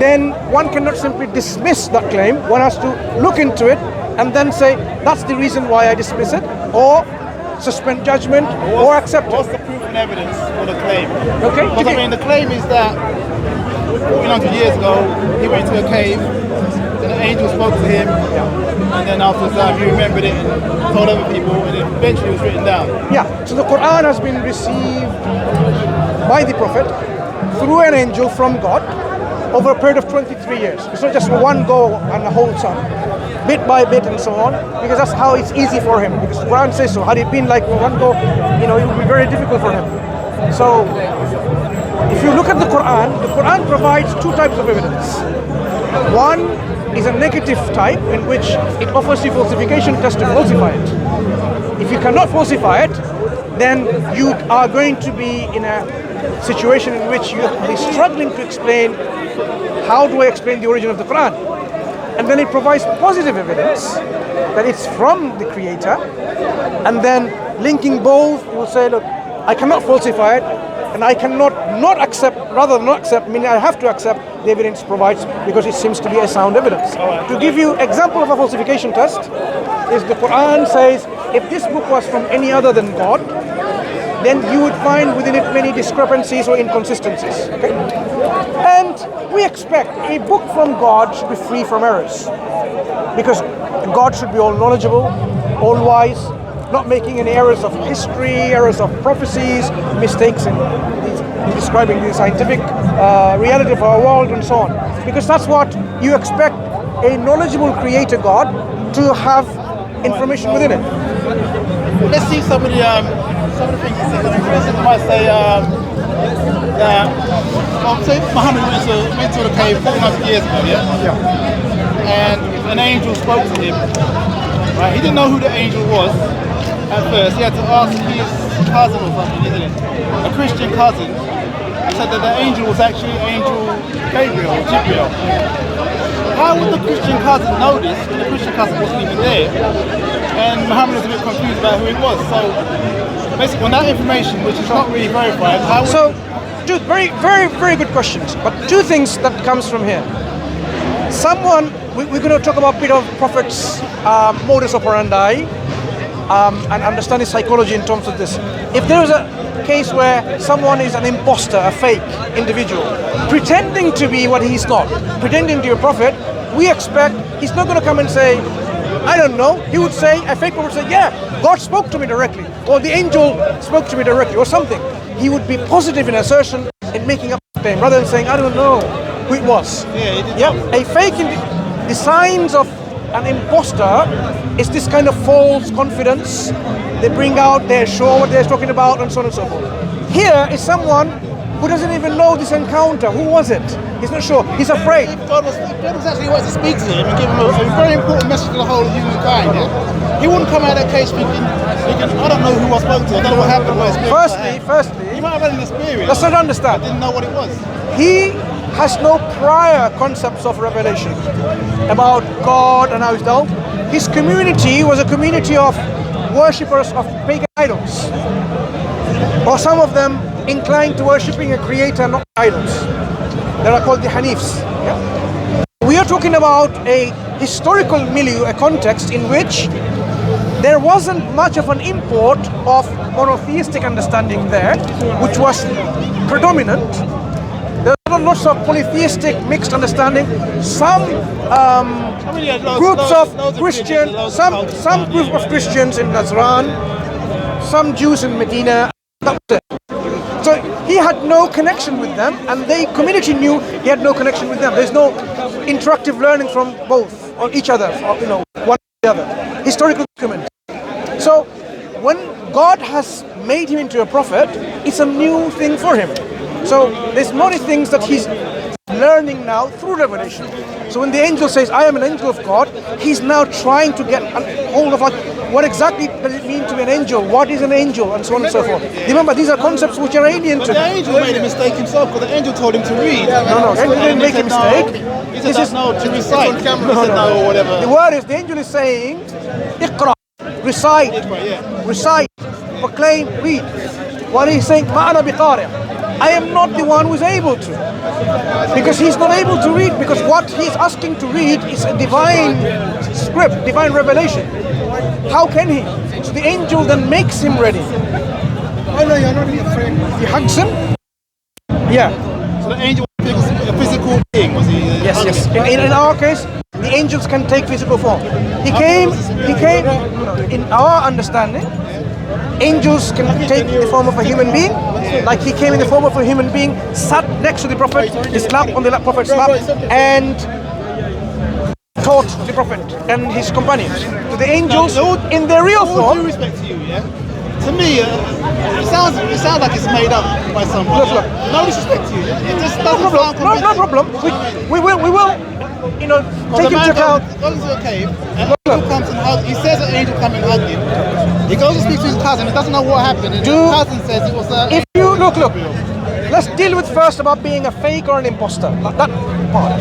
then one cannot simply dismiss that claim. One has to look into it and then say, that's the reason why I dismiss it, or suspend judgment, or accept it. What's the proof and evidence for the claim? Okay. Because I mean, the claim is that 1400 years ago, he went to a cave, and an angel spoke to him, and then after that, he remembered it and told other people, and then eventually it was written down. Yeah, so the Quran has been received by the Prophet through an angel from God over a period of 23 years. It's not just one go and a whole sum, bit by bit and so on, because that's how it's easy for him, because the Quran says so. Had it been like one go, it would be very difficult for him. So if you look at the Quran provides two types of evidence. One is a negative type, in which it offers you falsification test to falsify it. If you cannot falsify it, then you are going to be in a situation in which you will be struggling to explain, how do I explain the origin of the Quran? And then it provides positive evidence that it's from the Creator, and then linking both, you will say, look, I cannot falsify it, and I cannot not accept, rather than not accept, meaning I have to accept the evidence provides, because it seems to be a sound evidence. To give you example of a falsification test, is the Quran says, if this book was from any other than God, then you would find within it many discrepancies or inconsistencies. Okay? And we expect a book from God should be free from errors, because God should be all knowledgeable, all wise, not making any errors of history, errors of prophecies, mistakes in describing the scientific reality of our world and so on. Because that's what you expect a knowledgeable creator God to have information within it. Let's see some of the things he says. For instance, I might say that, say Muhammad went to the cave 400 years ago, yeah? And an angel spoke to him, right? He didn't know who the angel was at first. He had to ask his cousin or something, isn't it? A Christian cousin. He said that the angel was actually Angel Gabriel, or Gabriel. How would the Christian cousin know this when the Christian cousin wasn't even there? And Muhammad was a bit confused about who it was. So basically on that information, which is not really verified, how would... So, two very, very, very good questions. But two things that comes from here. We're going to talk about a bit of Prophet's modus operandi and understand his psychology in terms of this. If there is a case where someone is an imposter, a fake individual, pretending to be what he's not, pretending to be a prophet, we expect he's not going to come and say, I don't know. He would say, a fake prophet would say, yeah, God spoke to me directly, or the angel spoke to me directly, or something. He would be positive in assertion and making up a claim, rather than saying, I don't know who it was. A fake, the signs of an imposter is this kind of false confidence. They bring out, they're sure what they're talking about, and so on and so forth. Here is someone who doesn't even know this encounter. Who was it? He's not sure. He's afraid. If God was actually wants to speak to him and give him a very important message to the whole of humankind, he wouldn't come out of that case thinking, I don't know who I spoke to, I don't know what happened. Firstly, he might have had an experience. Let's not understand. Didn't know what it was. He has no prior concepts of revelation about God and how he's dealt. His community was a community of worshippers of pagan idols, or some of them inclined to worshipping a creator, not idols. They are called the Hanifs. We are talking about a historical milieu, a context in which there wasn't much of an import of monotheistic understanding there, which was predominant. There were lots of polytheistic mixed understanding. Some groups of Christians, some group of Christians in Najran, some Jews in Medina. That was it. So he had no connection with them, and the community knew he had no connection with them. There's no interactive learning from both or each other, or, one or the other. Historical document. So when God has made him into a prophet, it's a new thing for him. So there's many things that he's learning now through revelation. So when the angel says, I am an angel of God, he's now trying to get a hold of what exactly does it mean to be an angel? What is an angel? And so on and so forth. Remember, these are concepts which are alien to the angel made a mistake himself, because the angel told him to read. No, the angel didn't make a mistake. He said, no, to recite. He said, no, or whatever. The word is, the angel is saying, Iqra, recite, proclaim, read. What he's saying, Ma'ana biqari'. I am not the one who is able to. Because he's not able to read, because what he's asking to read is a divine script, divine revelation. How can he? So the angel then makes him ready. Oh no, you're not really afraid. He hugs him. Yeah. So the angel was a physical being, was he? Yes. In our case, the angels can take physical form. He came, in our understanding, angels can take the form of a human being, like he came in the form of a human being, sat next to the Prophet, his lap on the Prophet's lap, and taught the Prophet and his companions. To the angels, in their real form. All due respect to you, yeah? To me, it sounds like it's made up by someone. Look. No disrespect to you. It just doesn't sound convincing. No problem. We will, take into account. He goes into a cave, and an angel comes and hugs. He says an angel come and hug him. He goes and speaks to his cousin. He doesn't know what happened. And his cousin says it was a. If you look, let's deal with first about being a fake or an imposter. Like that part.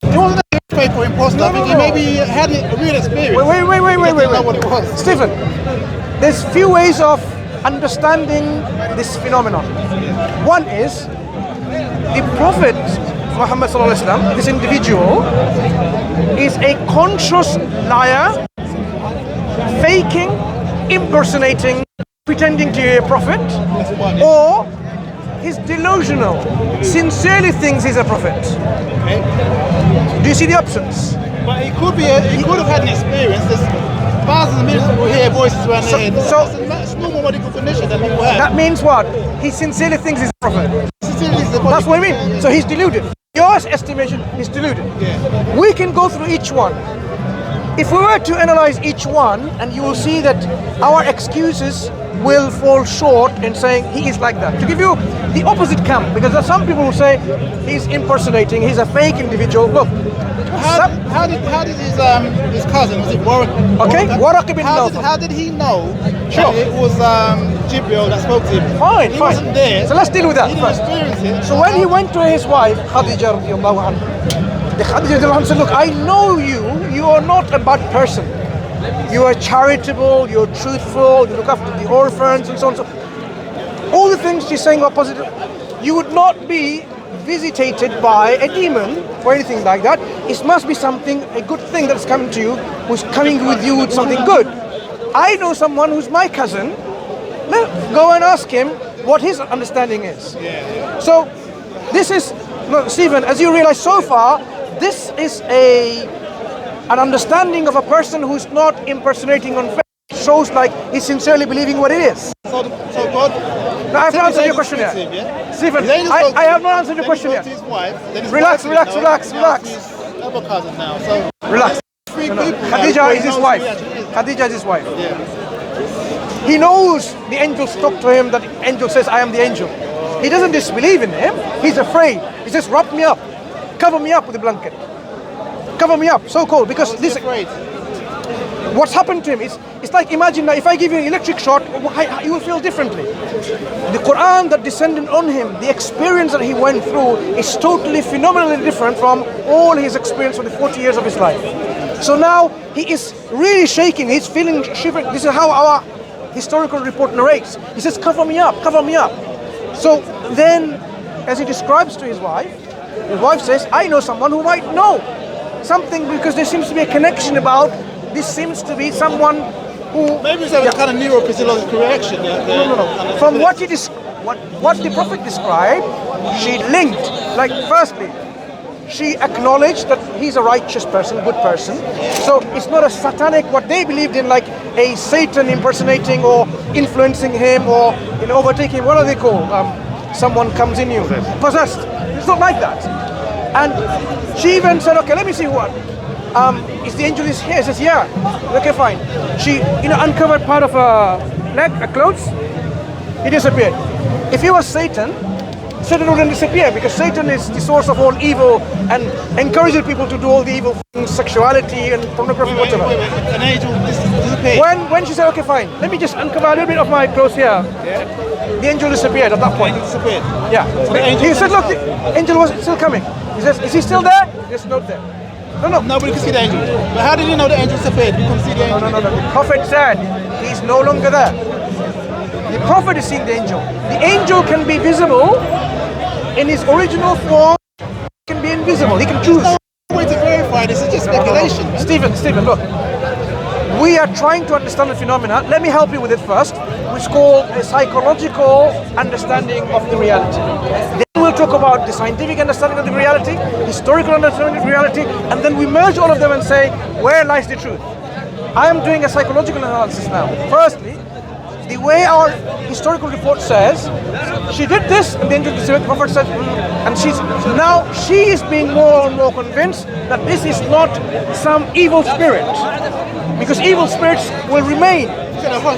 He wasn't a fake or imposter. I think he maybe had a real experience. Wait. Know what it was. Stephen, there's few ways of understanding this phenomenon. One is the Prophet Muhammad sallallahu alaihi wasallam, this individual, is a conscious liar, faking, impersonating, pretending to be a prophet, or he's delusional, sincerely thinks he's a prophet. Okay. Do you see the options? But he could have had an experience. There's thousands of millions of people hear voices around their head. That's normal medical condition that people have. That means what? He sincerely thinks he's a prophet. That's what I mean. Yeah. So he's deluded. Your estimation is deluded. Yeah. We can go through each one. If we were to analyze each one, and you will see that our excuses will fall short in saying he is like that. To give you the opposite camp, because there are some people who say he's impersonating, he's a fake individual. Look, how did his cousin, was it Warwick? Okay, Warwick ibn Nawfal. How did he know Sure. that it was Jibril that spoke to him? Fine. He wasn't there. So let's deal with that He didn't first. experience it. So when he went to his wife, Khadija radiallahu anha, the Khadija radiallahu anha said, look, I know you are not a bad person. You are charitable, you're truthful, you look after the orphans and so on. So all the things she's saying are positive. You would not be visited by a demon or anything like that. It must be something, a good thing that's coming to you, who's coming with you with something good. I know someone who's my cousin. Go and ask him what his understanding is. So this is, Stephen, as you realize so far, this is an understanding of a person who's not impersonating on faith. Shows like he's sincerely believing what it is. So God. No, I have not answered your question yet. Stephen, I have not answered your question yet. Relax. Other cousin now. So relax. Khadija is his wife. Khadija is his wife. Yeah. He knows the angels talk to him, that the angel says, I am the angel. He doesn't disbelieve in him. He's afraid. He says, wrap me up. Cover me up with a blanket. Cover me up. So cold. Because this. What's happened to him is, it's like, imagine that if I give you an electric shock, you will feel differently. The Quran that descended on him, the experience that he went through is totally phenomenally different from all his experience for the 40 years of his life. So now he is really shaking, he's feeling shivering. This is how our historical report narrates. He says, cover me up, cover me up. So then, as he describes to his wife says, I know someone who might know something, because there seems to be a connection about. This seems to be someone who... Maybe it's a kind of neurophysiological reaction. No. From what the Prophet described, she linked. Like, firstly, she acknowledged that he's a righteous person, good person. So it's not a satanic, what they believed in, like a Satan impersonating or influencing him or overtaking him. What do they call? Someone comes in you. Possessed. It's not like that. And she even said, okay, let me see what. Is the angel is here? He says, yeah. Okay, fine. She, uncovered part of her leg, her clothes. He disappeared. If he was Satan wouldn't disappear, because Satan is the source of all evil and encourages people to do all the evil things, sexuality and pornography, whatever. An angel disappeared. When she said, okay, fine, let me just uncover a little bit of my clothes here. Yeah. The angel disappeared at that point. The angel disappeared. Yeah. So he said, look, the angel was still coming. He says, is he still there? Yes, not there. No. Nobody could see the angel. But how did you know the angel disappeared? You couldn't see the angel. No. The Prophet said he's no longer there. The Prophet is seeing the angel. The angel can be visible in his original form, he can be invisible. He can choose. No way to verify this. It's just speculation. Stephen, look. We are trying to understand the phenomena. Let me help you with it first, which is called a psychological understanding of the reality. Then we'll talk about the scientific understanding of the reality, historical understanding of reality, and then we merge all of them and say, where lies the truth? I am doing a psychological analysis now. Firstly, the way our historical report says, she did this, and then the Prophet said, and she is being more and more convinced that this is not some evil spirit, because evil spirits will remain.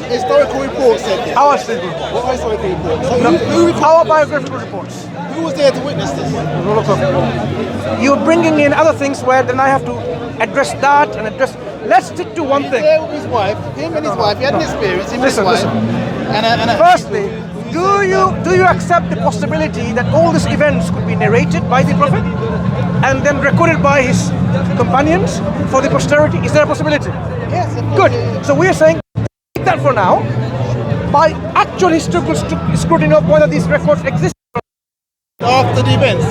Historical report said this. Our historical report. What historical report? So Our biographical reports. who was there to witness this? You're bringing in other things where then I have to address that and address. Let's stick to one He's thing. there with his wife, him and his wife, he had an experience, him and his wife. Firstly, do you accept the possibility that all these events could be narrated by the Prophet and then recorded by his companions for the posterity? Is there a possibility? Yes, of course. Good. So we're saying take that for now. By actual historical scrutiny of whether these records exist. After the events,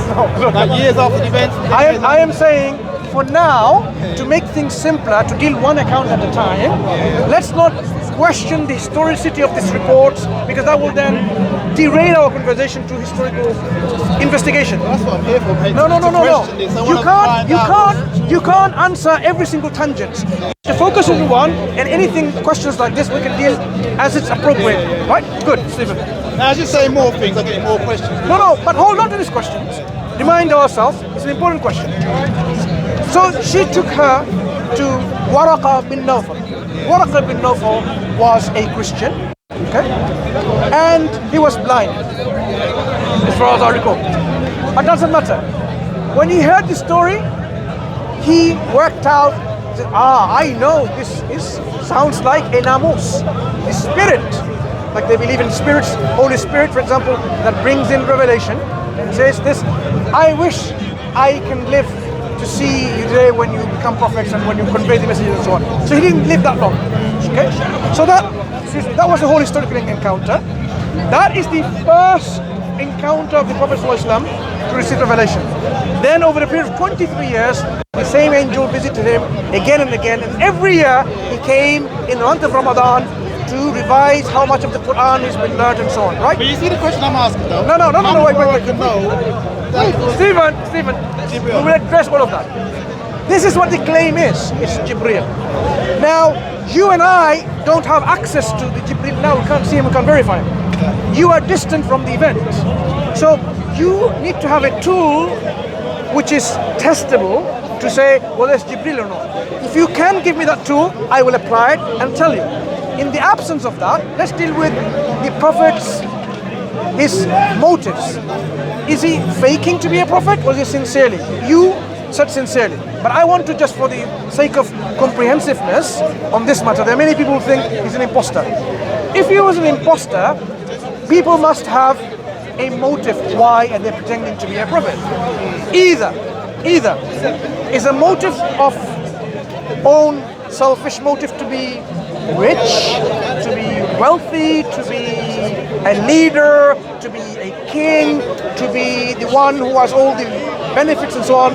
like years after the events. I am saying for now, to make things simpler, to deal one account at a time, let's not question the historicity of these reports, because that will then derail our conversation to historical investigation. That's what I'm here for, mate. No. Question this. You can't answer every single tangent. The focus is on one, and anything questions like this we can deal as it's appropriate. Right? Good, Stephen. Now, as you say more things, I get more questions. No, but hold on to these questions. Remind ourselves, it's an important question. So she took her to Waraqa bin Nawfal. Waraqa bin Nawfal was a Christian, okay? And he was blind, as far as I recall. But doesn't matter. When he heard the story, he worked out, said, I know this sounds like a namus, the spirit. Like they believe in spirits, Holy Spirit, for example, that brings in revelation. Says this, I wish I can live to see you today when you become prophets and when you convey the messages and so on. So he didn't live that long. Okay? So that was the whole historical encounter. That is the first encounter of the Prophet ﷺ to receive revelation. Then over a period of 23 years, the same angel visited him again and again, and every year he came in the month of Ramadan to revise how much of the Quran has been learned and so on, right? But you see the question I'm asking though? No, wait. Stephen, we Jibril. will address all of that. This is what the claim is. It's Jibril. Now, you and I don't have access to the Jibril now. We can't see him, we can't verify him. You are distant from the event. So you need to have a tool which is testable to say, well, that's Jibril or not. If you can give me that tool, I will apply it and tell you. In the absence of that, let's deal with the Prophet's, his motives. Is he faking to be a prophet, or is he sincerely? You said sincerely. But I want to, just for the sake of comprehensiveness on this matter, there are many people who think he's an imposter. If he was an imposter, people must have a motive why are they pretending to be a prophet. Either is a motive of own selfish motive to be rich, to be wealthy, to be a leader, to be a king, to be the one who has all the benefits and so on.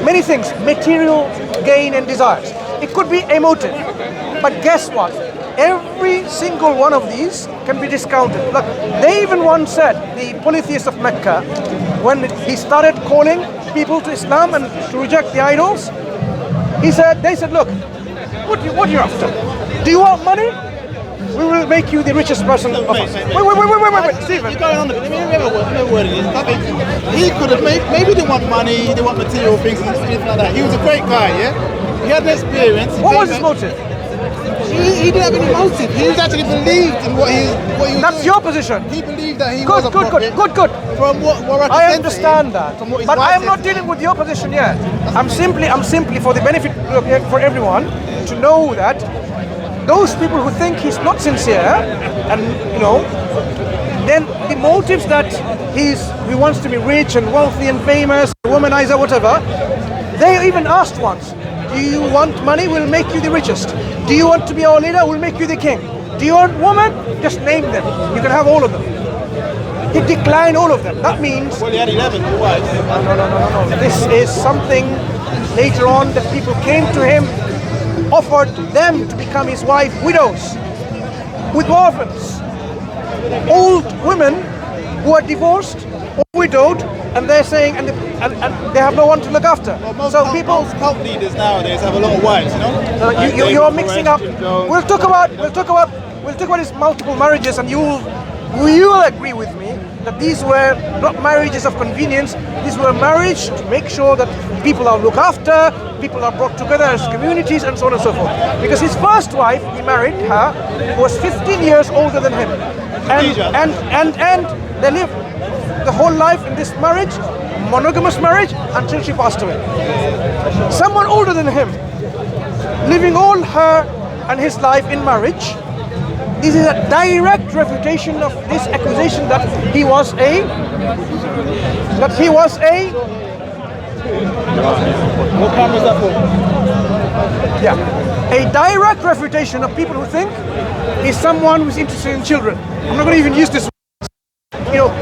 Many things, material gain and desires. It could be a motive. But guess what? Every single one of these can be discounted. Look, they even once said, the polytheist of Mecca, when he started calling people to Islam and to reject the idols, they said, look, what are you after? Do you want money? We will make you the richest person of us. Wait, Stephen. You're going on a bit. Let me have a word in this. He could have maybe they want money, they want material things and anything like that. He was a great guy, yeah? He had an experience. What was his motive? He didn't have any motive. He was actually believed in what he was That's doing. your position. He believed that he was a prophet. Good. From what I understand that. From what his But wife I am said not to dealing him. with your position yet. I'm simply for the benefit for everyone to know that those people who think he's not sincere, and then the motives that he wants to be rich and wealthy and famous, womanizer, whatever, they even asked once, do you want money? We'll make you the richest. Do you want to be our leader? We'll make you the king. Do you want women? Just name them. You can have all of them. He declined all of them. That means... Well, he had 11 wives. No. This is something later on that people came to him, offered them to become his wife, widows, with orphans, old women who are divorced or widowed, and they're saying, and they have no one to look after. Well, most cult leaders nowadays have a lot of wives, you know. You're mixing up. We'll talk about his multiple marriages, and you will agree with me that these were not marriages of convenience. These were marriages to make sure that people are looked after, people are brought together as communities, and so on and so forth. Because his first wife, he married her, was 15 years older than him, and they lived the whole life in this marriage, monogamous marriage, until she passed away. Someone older than him, living all her and his life in marriage. This is a direct refutation of this accusation that he was a What camera is that for? Yeah, a direct refutation of people who think he's someone who's interested in children. I'm not going to even use this.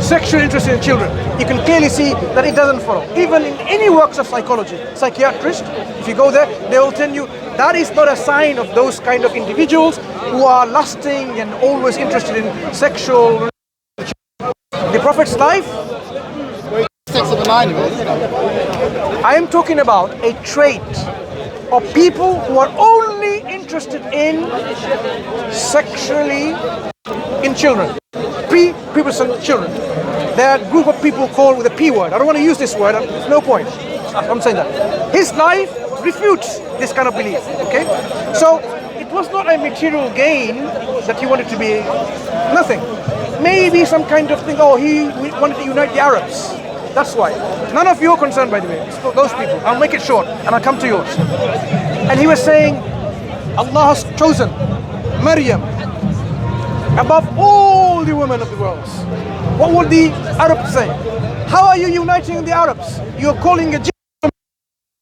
Sexual interest in children. You can clearly see that it doesn't follow. Even in any works of psychology, psychiatrists, if you go there, they will tell you that is not a sign of those kind of individuals who are lusting and always interested in sexual. The Prophet's life. Sex of the 9-year-olds. I am talking about a trait of people who are only interested in sexually in children. Prepubescent children. There are a group of people called with a P word. I don't want to use this word, there's no point. I'm saying that. His life refutes this kind of belief, okay? So, it was not a material gain that he wanted to be nothing. Maybe some kind of thing, he wanted to unite the Arabs. That's why. None of you are concerned, by the way. It's those people. I'll make it short, and I'll come to yours. And he was saying, Allah has chosen Maryam above all the women of the world. What would the Arabs say? How are you uniting the Arabs? You're calling a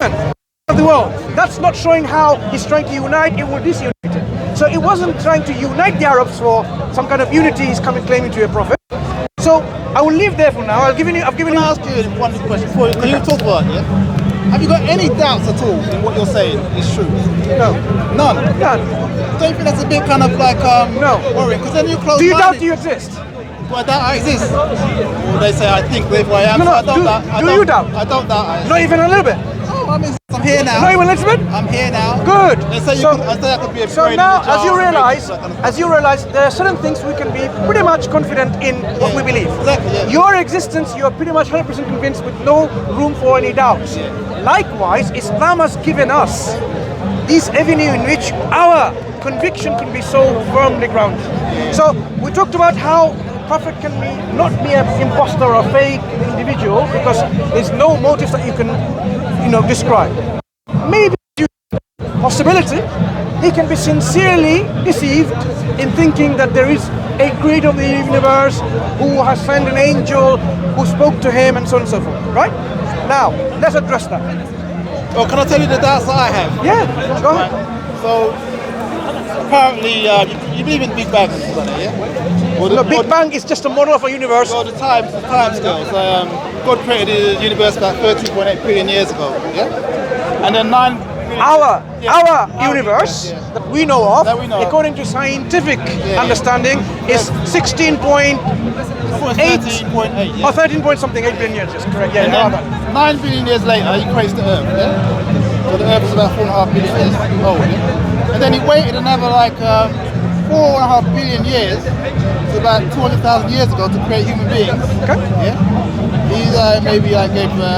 woman of the world. That's not showing how he's trying to unite, it will disunite it. So it wasn't trying to unite the Arabs for some kind of unity he's claiming to a prophet. So I will leave there for now. I've given you. Can I ask you one question before you talk about it? Yeah? Have you got any doubts at all in what you're saying is true? No. None? None. Don't you think that's a bit kind of like worrying? Because then you close. Do you doubt you exist? Do I doubt I exist? Well, they say I think, therefore I am. No, so I don't doubt. Do you doubt? I don't doubt I exist. Not even a little bit. Oh, I'm here now. Not even a little bit? I'm here now. Good. They say I could be a so now, as you realize, there are certain things we can be pretty much confident in what we believe. Exactly. Yeah. Your existence, you are pretty much 100% convinced with no room for any doubts. Yeah. Likewise, Islam has given us this avenue in which our conviction can be so firmly grounded. So we talked about how Prophet can not be an imposter or a fake individual because there's no motives that you can, describe. Maybe possibility he can be sincerely deceived in thinking that there is a creator of the universe who has sent an angel who spoke to him and so on and so forth. Right? Now, let's address that. Well, can I tell you the doubts that I have? Yeah, go ahead. So, apparently, you believe in the Big Bang, yeah? The Big Bang is just a model of a universe. Well, the time scales. God created the universe about 13.8 billion years ago, yeah? And then 9 billion... Our universe that we know of, according to scientific understanding, is 16.8 or 13 point something, 8 billion years, is correct. Yeah, and then 9 billion years later, he creates the Earth, yeah? So the Earth is about 4.5 billion years old, yeah? And then he waited another 4.5 billion years, so about 200,000 years ago, to create human beings. Okay. Yeah. He maybe gave the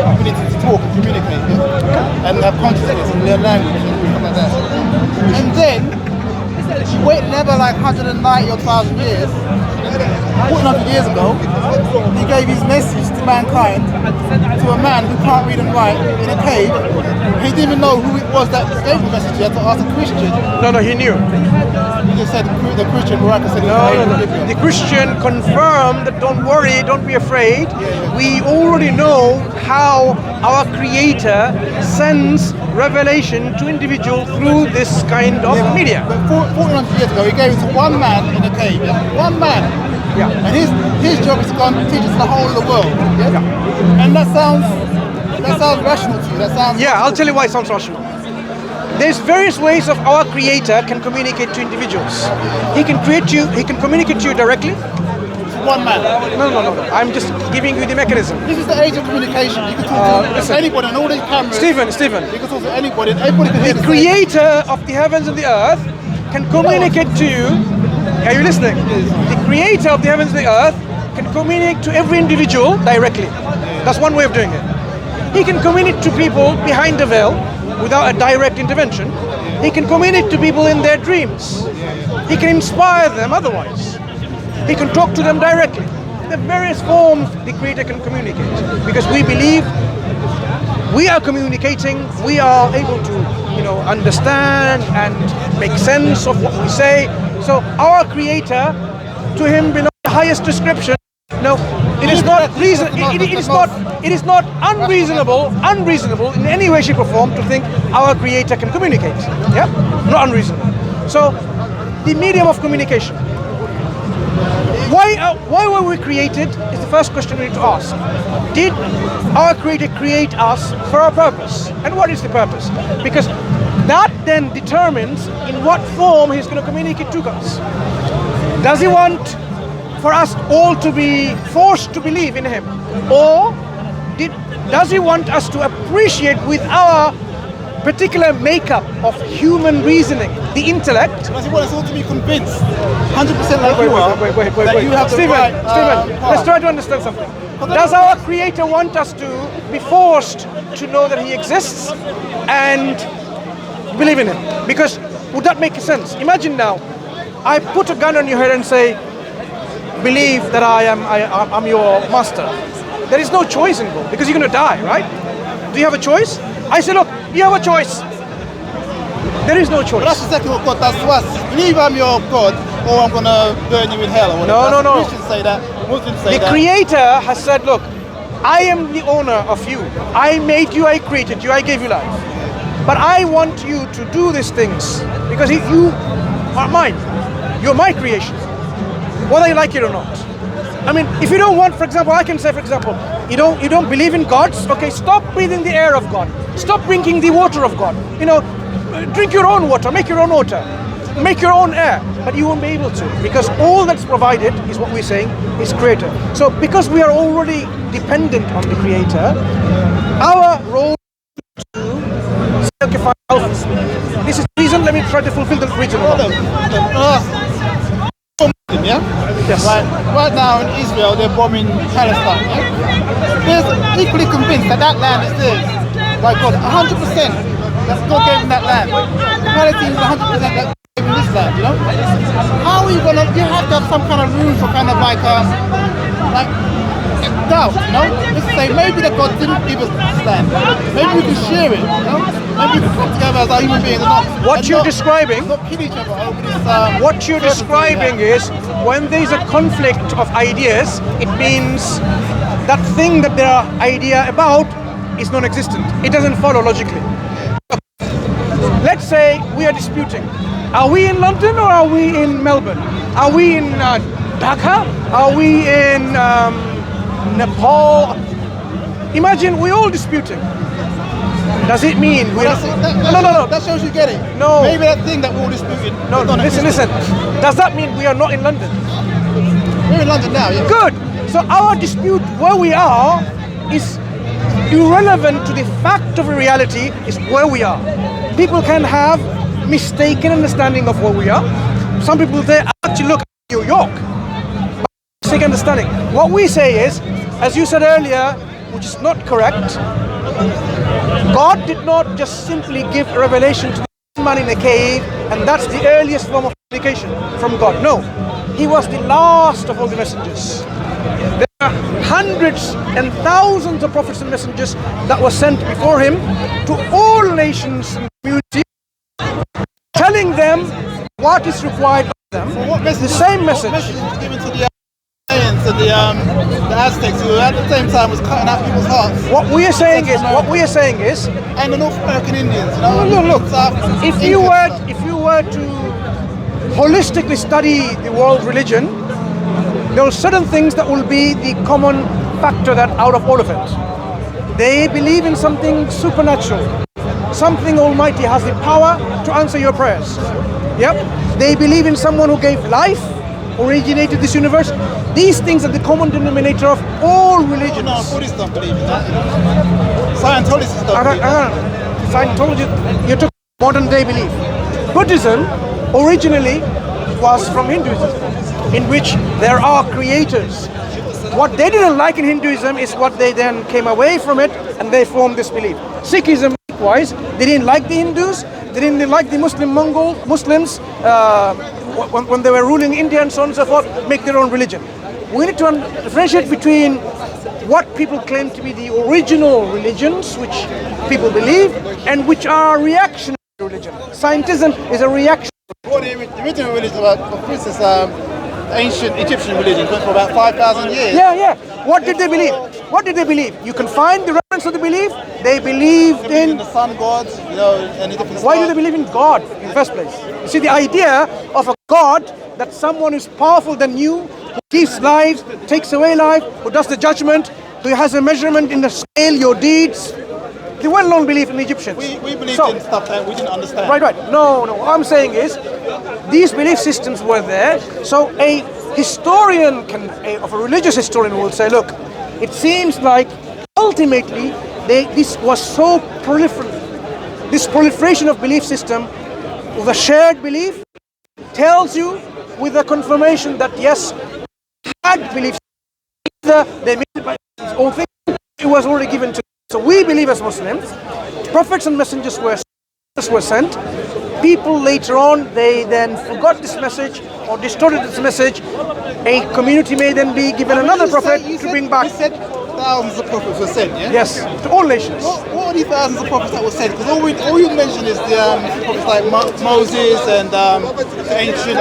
ability to talk and communicate, yeah? And have consciousness and learn language and stuff like that. And then he waited another 190 or 1,000 years. 400 years ago, he gave his message to mankind to a man who can't read and write in a cave. He didn't even know who it was that gave the message. He had to ask a Christian. No, he knew. He just said the Christian said no. The Christian confirmed that don't worry, don't be afraid. We already know how our Creator sends revelation to individuals through this kind of media. But 400 years ago, he gave it to one man in a cave. Yeah? One man. Yeah. And his job is to go and teach it to the whole of the world. Yeah. And that sounds rational to you. That sounds. Yeah, I'll tell you why it sounds rational. There's various ways of our Creator can communicate to individuals. He can communicate to you directly. One man. No. I'm just giving you the mechanism. This is the age of communication. You can talk to anybody on all these cameras. Stephen. You can talk to anybody. Everybody can hear the Creator of the heavens and the earth can communicate to you. Are you listening? The Creator of the heavens and the earth can communicate to every individual directly. That's one way of doing it. He can communicate to people behind the veil without a direct intervention. He can communicate to people in their dreams. He can inspire them otherwise. He can talk to them directly. There are various forms the Creator can communicate, because we believe we are communicating, we are able to, understand and make sense of what we say. So our Creator, to him belongs the highest description. No, it is not reason. It is not unreasonable in any way, shape, or form to think our Creator can communicate. Yeah, not unreasonable. So, the medium of communication. Why were we created? Is the first question we need to ask. Did our Creator create us for a purpose? And what is the purpose? Because that then determines in what form He's going to communicate to us. Does He want for us all to be forced to believe in Him? Or does He want us to appreciate with our particular makeup of human reasoning, the intellect? Does He want us all to be convinced, 100% like you are, that you have the Stephen, right let's try to understand something. Does our Creator want us to be forced to know that He exists and believe in Him? Because would that make sense? Imagine now, I put a gun on your head and say, believe that I'm your master. There is no choice involved, because you're going to die, right? Do you have a choice? I say, look, you have a choice. There is no choice. But that's exactly what God does to us. Believe I'm your God, or I'm going to burn you in hell. Or No. Christians say that. Muslims say that. The Creator has said, look, I am the owner of you. I made you, I created you, I gave you life. But I want you to do these things because you are mine. You're my creation, whether you like it or not. I mean, if you don't want, for example, I can say, for example, you don't believe in gods. Okay, stop breathing the air of God. Stop drinking the water of God. Drink your own water, make your own water, make your own air. But you won't be able to, because all that's provided is what we're saying is Creator. So because we are already dependent on the Creator, our role is to sacrifice ourselves. This is the reason. Let me try to fulfill the reason. Yeah? Yes. Right now in Israel, they're bombing Palestine. Yeah? They're equally convinced that land is theirs by God, 100%. That God gave them that land. Palestine is 100% that gave them this land. How are you gonna? You have to have some kind of room for kind of like doubt. Just say maybe that God didn't give us this land. Maybe we can share it. Maybe we can come together as our human beings. What you're describing. Not kill each other over this. What you're describing is when there's a conflict of ideas, it means that thing that their idea about is non-existent. It doesn't follow logically. Let's say we are disputing. Are we in London or are we in Melbourne? Are we in Dhaka? Are we in Nepal? Imagine we're all disputing. Does it mean we're no? That shows you get it. No. Maybe that thing that we're all disputing. No, listen. Does that mean we are not in London? We're in London now, yeah. Good. So our dispute where we are is irrelevant to the fact of reality is where we are. People can have mistaken understanding of where we are. Some people say, actually look at New York. Mistaken understanding. What we say is, as you said earlier, which is not correct, God did not just simply give a revelation to the man in a cave, and that's the earliest form of communication from God. No, He was the last of all the messengers. There are hundreds and thousands of prophets and messengers that were sent before Him to all nations and communities, telling them what is required of them. The same message. What message was given to the Mayans and the Aztecs, who at the same time was cutting out people's hearts? What we are saying is, and the North American Indians. Look. If you were to holistically study the world religion, there are certain things that will be the common factor that out of all of it. They believe in something supernatural. Something almighty has the power to answer your prayers. Yep. They believe in someone who gave life, originated this universe. These things are the common denominator of all religions. No, Buddhists don't believe in that. Scientologists don't believe in that. Scientology, you took modern day belief. Buddhism originally was from Hinduism, in which there are creators. What they didn't like in Hinduism is what they then came away from it and they formed this belief. Sikhism, likewise, they didn't like the Hindus, they didn't like the Muslims when they were ruling India and so on and so forth, make their own religion. We need to differentiate between what people claim to be the original religions, which people believe, and which are reactionary religion. Scientism is a reaction. Well, the original religion, of course, is ancient Egyptian religion, went for about 5,000 years. Yeah. What did they believe? What did they believe? You can find the reference of the belief. They believed in the sun gods, and the different stars. Why do they believe in God in the first place? You see, the idea of a God, that someone is powerful than you, who gives lives, takes away life, who does the judgment, who has a measurement in the scale, your deeds. The well-known belief in the Egyptians. We believed in stuff that we didn't understand. Right. No. What I'm saying is, these belief systems were there. So a historian of a religious historian will say, look, it seems like ultimately this was so proliferate. This proliferation of belief system, of a shared belief, tells you with a confirmation that yes, had belief system, they made it by its own thing. It was already given to. So we believe as Muslims, prophets and messengers were sent. People later on, they then forgot this message or distorted this message. A community may then be given another prophet to bring back. You said thousands of prophets were sent, yeah? Yes, to all nations. What are these thousands of prophets that were sent? Because all you mentioned is the prophets like Moses and ancient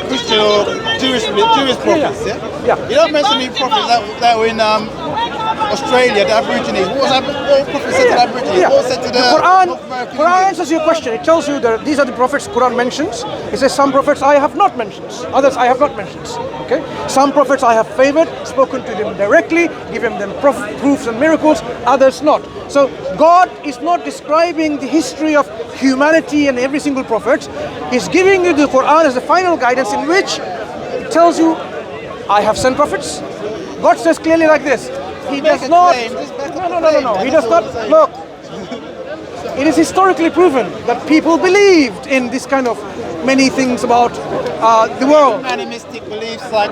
Christian or Jewish prophets, yeah? You don't mention any prophets that were in Australia, the Aborigines. What prophets said to the Aborigines? What said to the Quran answers your question. It tells you that these are the prophets Quran mentions. It says some prophets I have not mentioned, others I have not mentioned. Okay, some prophets I have favored, spoken to them directly, given them proofs and miracles, others not. So God is not describing the history of humanity and every single prophet. He's giving you the Quran as the final guidance in which it tells you, I have sent prophets. God says clearly like this. He does not. No. He does not. Look, it is historically proven that people believed in this kind of many things about the world. Animistic beliefs like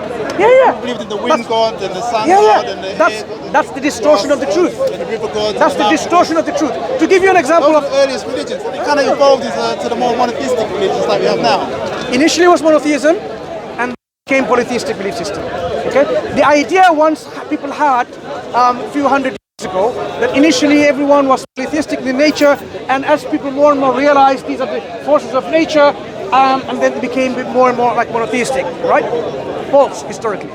believed in the wind god and the sun god and the air god. That's the distortion of the truth. And the river god. That's the distortion of the truth. To give you an example of the earliest religions, it kind of evolved to the more monotheistic religions like we have now. Initially it was monotheism, and became polytheistic belief system. Okay, the idea once people had a few hundred years ago that initially everyone was polytheistic in nature, and as people more and more realized these are the forces of nature, and then it became more and more like monotheistic, right? False historically.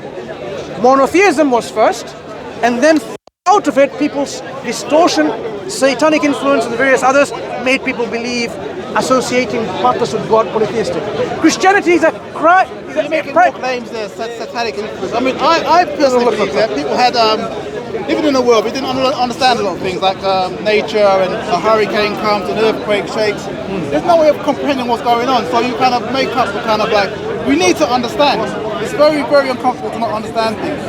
Monotheism was first, and then out of it, people's distortion, satanic influence, and various others made people believe, associating partners with God, polytheistic. Christianity is a cry. You're making more claims there, satanic influence. I mean, I personally believe that people had, living in a world, we didn't understand a lot of things like nature, and a hurricane comes, an earthquake shakes. There's no way of comprehending what's going on, so you kind of make up the kind of like, we need to understand. It's very, very uncomfortable to not understand things.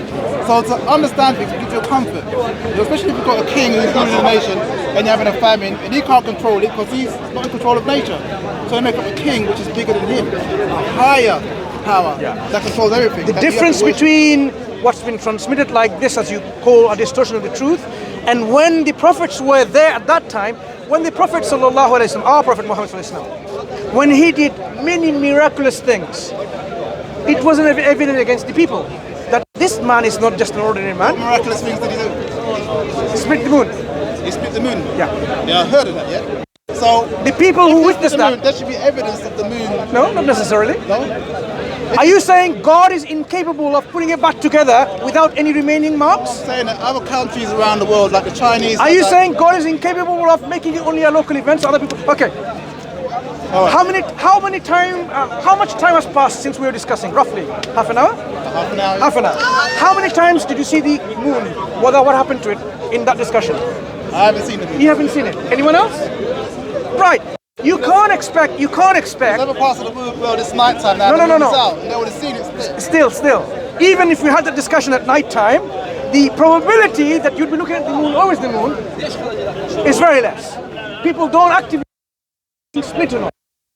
So to understand things gives you comfort, especially if you've got a king who's ruling a nation and you're having a famine and he can't control it because he's not in control of nature. So you make up a king which is bigger than him, a higher power that controls everything. The difference between what's been transmitted like this, as you call a distortion of the truth, and when the prophets were there at that time, when the Prophet sallallahu alaihi wasallam, our Prophet Muhammad sallallahu alaihi wasallam, when he did many miraculous things, it wasn't evident against the people that this man is not just an ordinary man. What miraculous things did he do? He split the moon. He split the moon? Yeah, I heard of that, yeah? So the people who witnessed that, there should be evidence of the moon. No, not necessarily. No? Are you saying God is incapable of putting it back together without any remaining marks? I'm saying that other countries around the world, like the Chinese... Are you saying God is incapable of making it only a local event so other people... Okay. Right. How much time has passed since we were discussing? Roughly half an hour? Half an hour. Half an hour. How many times did you see the moon? What happened to it in that discussion? I haven't seen the moon. You haven't seen it. Anyone else? Right. You can't expect. Another part of the moon world, it's nighttime now. No. Out. They would have seen it split. Still. Even if we had that discussion at night time, the probability that you'd be looking at the moon, always the moon, is very less. People don't actively split or not.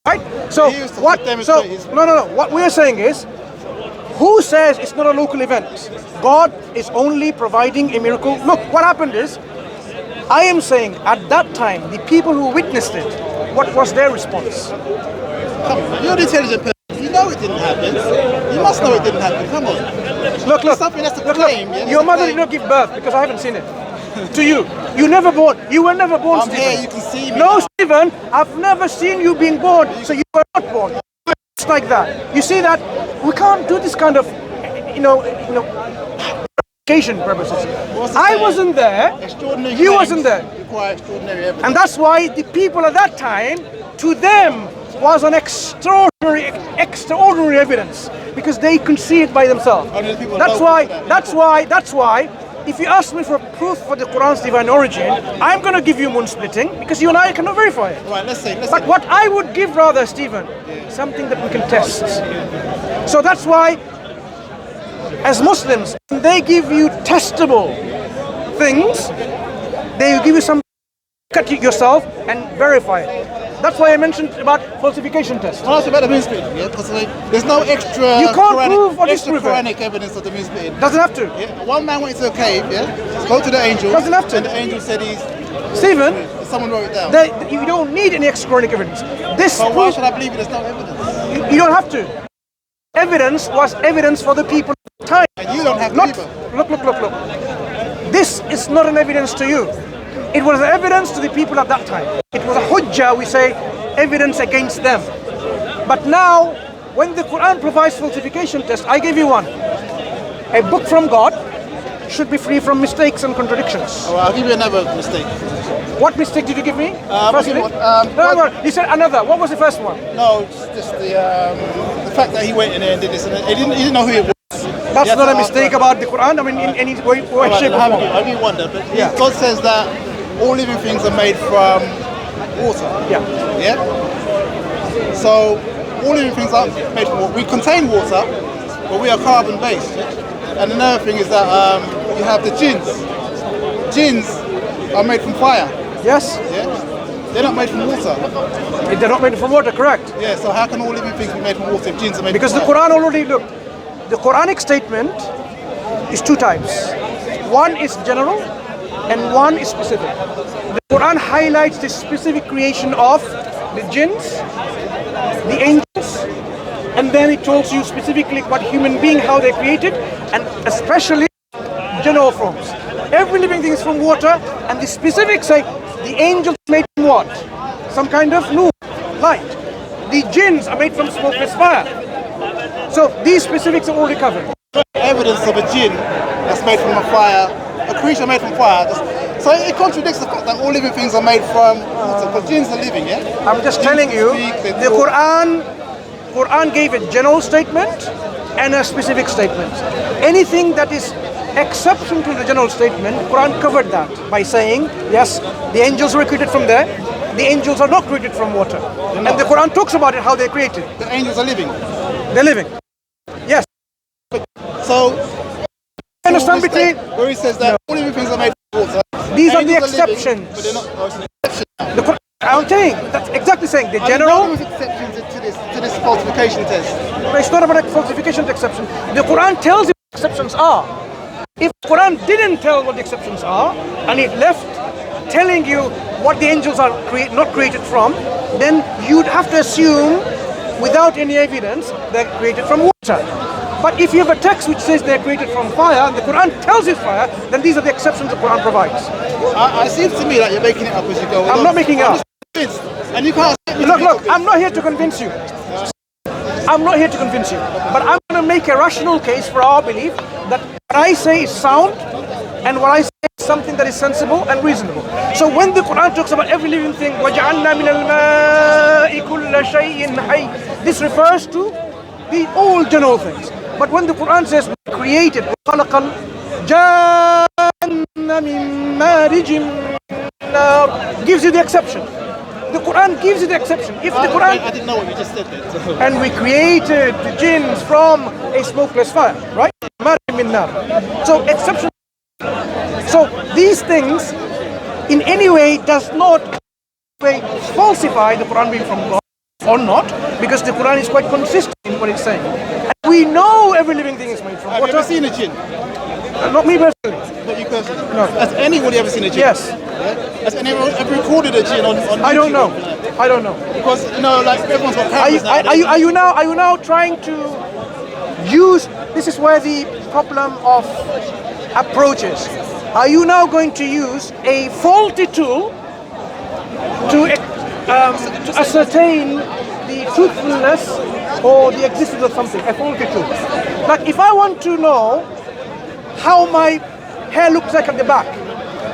Right? So what? So no. What we're saying is, who says it's not a local event? God is only providing a miracle. Look, what happened is, I am saying at that time, the people who witnessed it, what was their response? Come on, you're an intelligent person. You know it didn't happen. You must know it didn't happen. Come on. Look. Something that's a claim. Yeah? Your mother did not give birth because I haven't seen it. To you. You were never born, I'm Stephen. here, you can see me. No, now. Stephen, I've never seen you being born, so you were not born. It's like that. You see that? We can't do this kind of, education purposes. I wasn't there. Extraordinary You wasn't there. Require extraordinary evidence. And that's why the people at that time, to them, was an extraordinary evidence, because they could see it by themselves. That's why. If you ask me for proof for the Quran's divine origin, I'm going to give you moon splitting, because you and I cannot verify it. Right, let's say. But what I would give rather, Stephen, something that we can test. So that's why, as Muslims, when they give you testable things, they will give you some, cut it yourself and verify it. That's why I mentioned about falsification test. Well, that's about the moon splitting, yeah? Because there's no extra. You can't prove or disprove it. Quranic evidence of the moon splitting. Doesn't have to. Yeah? One man went into a cave, yeah? Spoke to the angel. Doesn't have to. And the angel said Stephen, someone wrote it down. you don't need any extra Quranic evidence. But why should I believe it? There's no evidence. You don't have to. Evidence was evidence for the people at the time. And you don't have to either. Look. This is not an evidence to you. It was evidence to the people at that time. It was a hujjah, we say, evidence against them. But now, when the Quran provides falsification test, I give you one. A book from God should be free from mistakes and contradictions. Oh, I'll give you another mistake. What mistake did you give me? Firstly? No, you said another. What was the first one? No, just the fact that he went in there and did this, and he didn't know who it was. That's not a mistake about the Quran. I mean, in any way, shape, or form. I do wonder, but God says that all living things are made from water. Yeah. So all living things are made from water. We contain water, but we are carbon based. And another thing is that you have the jinns. Jinns are made from fire. Yes. Yeah. They're not made from water. They're not made from water, correct? Yeah. So how can all living things be made from water if jinns are made? Because from the fire? Quran already the Quranic statement is two types. One is general, and one is specific. The Quran highlights the specific creation of the jinns, the angels, and then it tells you specifically what human being, how they're created, and especially general forms. Every living thing is from water, and the specifics say the angels are made from what? Some kind of nur, light. The jinns are made from smokeless fire. So these specifics are already covered. Evidence of a jinn that's made from a fire, a creature made from fire. So it contradicts the fact that all living things are made from water, because jinns are living, yeah? I'm just telling you, the Quran gave a general statement and a specific statement. Anything that is exception to the general statement, Quran covered that by saying, yes, the angels were created from there, the angels are not created from water. And the Quran talks about it, how they're created. The angels are living. They're living. Yes. So, understand between where he says that all living things are made from water. These are the exceptions. But they're not. Oh, it's an exception. The Quran, I'm saying that's exactly saying the I general. mean, there was exceptions to this falsification test. It's not about a falsification to exception. The Quran tells you what exceptions are. If the Quran didn't tell what the exceptions are, and it left telling you what the angels are not created from, then you'd have to assume, without any evidence, they're created from water. But if you have a text which says they're created from fire, and the Quran tells you fire, then these are the exceptions the Quran provides. It seems to me like you're making it up as you go. I'm not making it up. And you can't. Look, I'm not here to convince you. I'm not here to convince you. But I'm going to make a rational case for our belief that what I say is sound, and what I say is something that is sensible and reasonable. So when the Quran talks about every living thing, وَجَعَلْنَا مِنَ الْمَاءِ كُلَّ شَيْءٍ حَيٍّ, this refers to the all general things. But when the Quran says we created, خَلَقَ الْجَانَّ مِن مَارِجٍ مِّن نَارٍ, gives you the exception. The Quran gives you the exception. If the Quran, I didn't know what you just said then. and we created the jinns from a smokeless fire, right? مَارِجٍ مِّن نَارٍ. So exception. So these things, in any way, does not falsify the Quran being from God or not, because the Quran is quite consistent in what it's saying. And we know every living thing is made from Have water. you ever seen a jinn? Not me personally. Not you personally? No. Has anybody ever seen a jinn? Yes. Yeah? Has anyone ever recorded a jinn on YouTube? I don't know. I don't know. Because, you know, like everyone's got cameras Are you now trying to use? This is where the problem of approach is. Are you now going to use a faulty tool to ascertain the truthfulness or the existence of something? A faulty tool. Like if I want to know how my hair looks like at the back,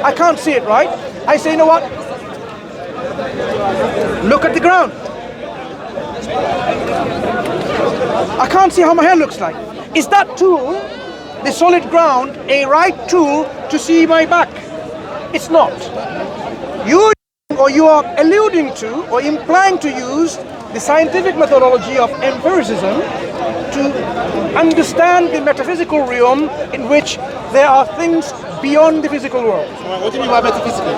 I can't see it, right? I say, you know what? Look at the ground. I can't see how my hair looks like. Is that tool, the solid ground, a right tool to see my back? It's not. You are alluding to or implying to use the scientific methodology of empiricism to understand the metaphysical realm in which there are things beyond the physical world. Right, what do you mean by metaphysical?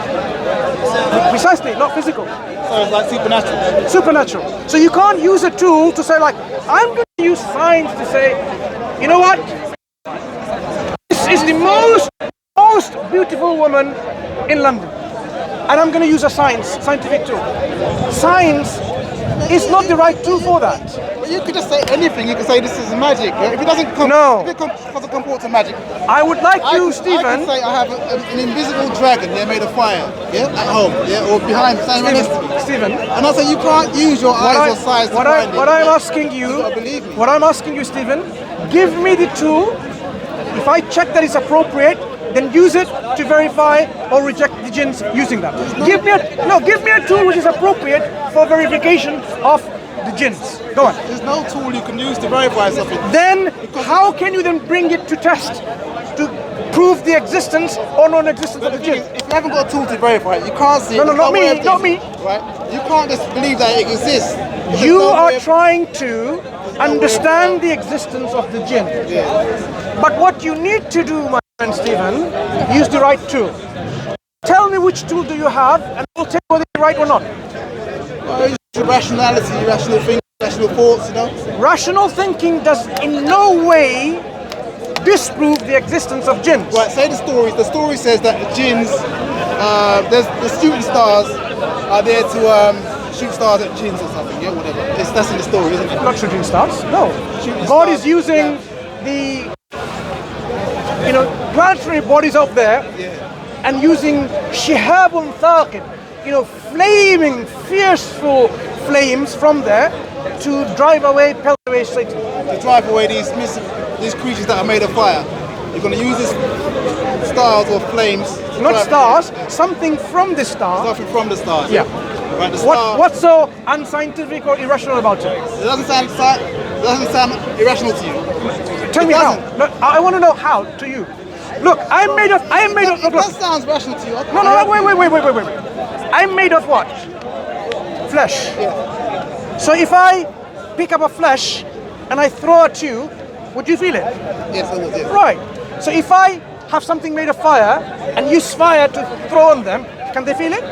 Precisely, not physical. So it's like supernatural. Supernatural. So you can't use a tool to say, like, I'm going to use science to say, you know what? This is the most beautiful woman in London. And I'm going to use a scientific tool. Science is not the right tool for that. But you could just say anything. You could say this is magic. If it doesn't doesn't comport to magic. I would like you, Stephen. I could say I have an invisible dragon, made of fire, at home, or behind, standing next to me. Stephen. And I say you can't use your eyes or size to find it. What I'm asking you, what I'm asking you, Stephen, give me the tool. If I check that it's appropriate, then use it to verify or reject the jinns using that. Give me a tool which is appropriate for verification of the jinns. Go on. There's no tool you can use to verify something. Then how can you then bring it to test to prove the existence or non-existence of the jinn? If you haven't got a tool to verify it, you can't see it. No, not me. Right? You can't just believe that it exists. You are trying to understand the existence of the jinn. Yeah. But what you need to do, my friend Stephen, use the right tool. Tell me which tool do you have, and I'll tell you whether it's right or not. Well, rationality, rational thinking, rational thoughts, Rational thinking does in no way disprove the existence of jinns. Right, say the story. The story says that the jinns, the shooting stars are there to shoot stars at jinns or something, whatever. That's in the story, isn't it? Not shooting stars, no. God is using the planetary bodies up there and using shihabun thaqib, flaming, fierceful flames from there to drive away, pelt away Satan. To drive away these creatures that are made of fire. You're going to use these stars or flames. Not stars, something from the star. Something from the stars. Yeah. Right, the star, what's so unscientific or irrational about it? It doesn't sound irrational to you. Tell me how. No, I want to know how to you. Look, I'm made of. Look, that sounds rational to you. No, wait. I'm made of what? Flesh. Yeah. So if I pick up a flesh and I throw at you, would you feel it? Yes, I would. Yeah. Right. So if I have something made of fire and use fire to throw on them, can they feel it?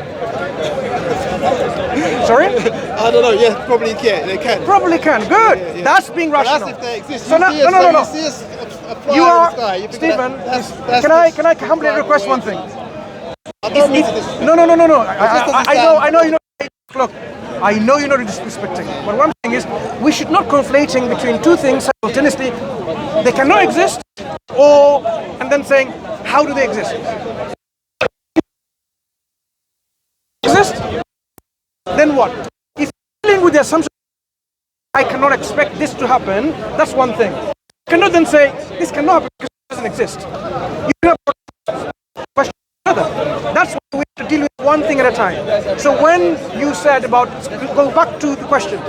Sorry? I don't know. Yes, probably can. They can. Probably can. Good. Yeah. That's being rational. But that's if they exist. So no. You see You are, Stephen. Can I humbly request one thing? I don't mean to disrespect. No. I know you know. Look, I know you're not disrespecting. But one thing is, we should not conflating between two things simultaneously. They cannot exist, and then saying, how do they exist? Exist? Then what? If you're dealing with the assumption, I cannot expect this to happen, that's one thing. You cannot then say, this cannot happen because it doesn't exist. You cannot question another. That's why we have to deal with one thing at a time. So when you said go back to the question,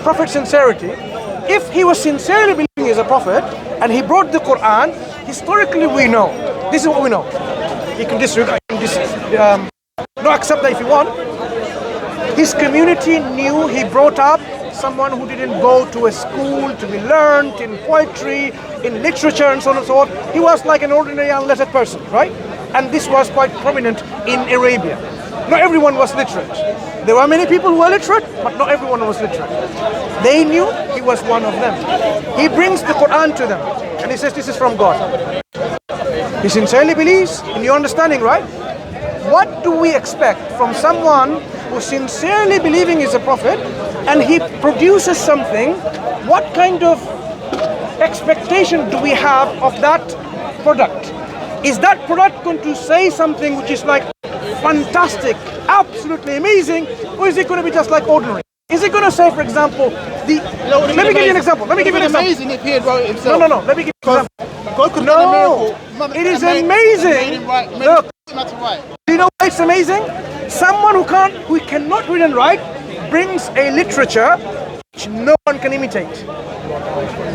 Prophet sincerity, if he was sincerely believing is a prophet, and he brought the Quran, historically we know, this is what we know. You can disregard, not accept that if you want. His community knew he brought up someone who didn't go to a school to be learned in poetry, in literature, and so on and so on. He was like an ordinary unlettered person, right? And this was quite prominent in Arabia. Not everyone was literate. There were many people who were literate, but not everyone was literate. They knew he was one of them. He brings the Quran to them, and he says this is from God. He sincerely believes in your understanding, right? What do we expect from someone who sincerely believing is a prophet, and he produces something? What kind of expectation do we have of that product? Is that product going to say something which is like fantastic, absolutely amazing, or is it going to be just like ordinary? Is it going to say, for example, let me give you an example. Let me give you an example. Amazing if he had wrote it himself. No. Let me give you an example. God could have done a miracle. It is amazing. Look, do you know why it's amazing? Someone who cannot read and write brings a literature which no one can imitate.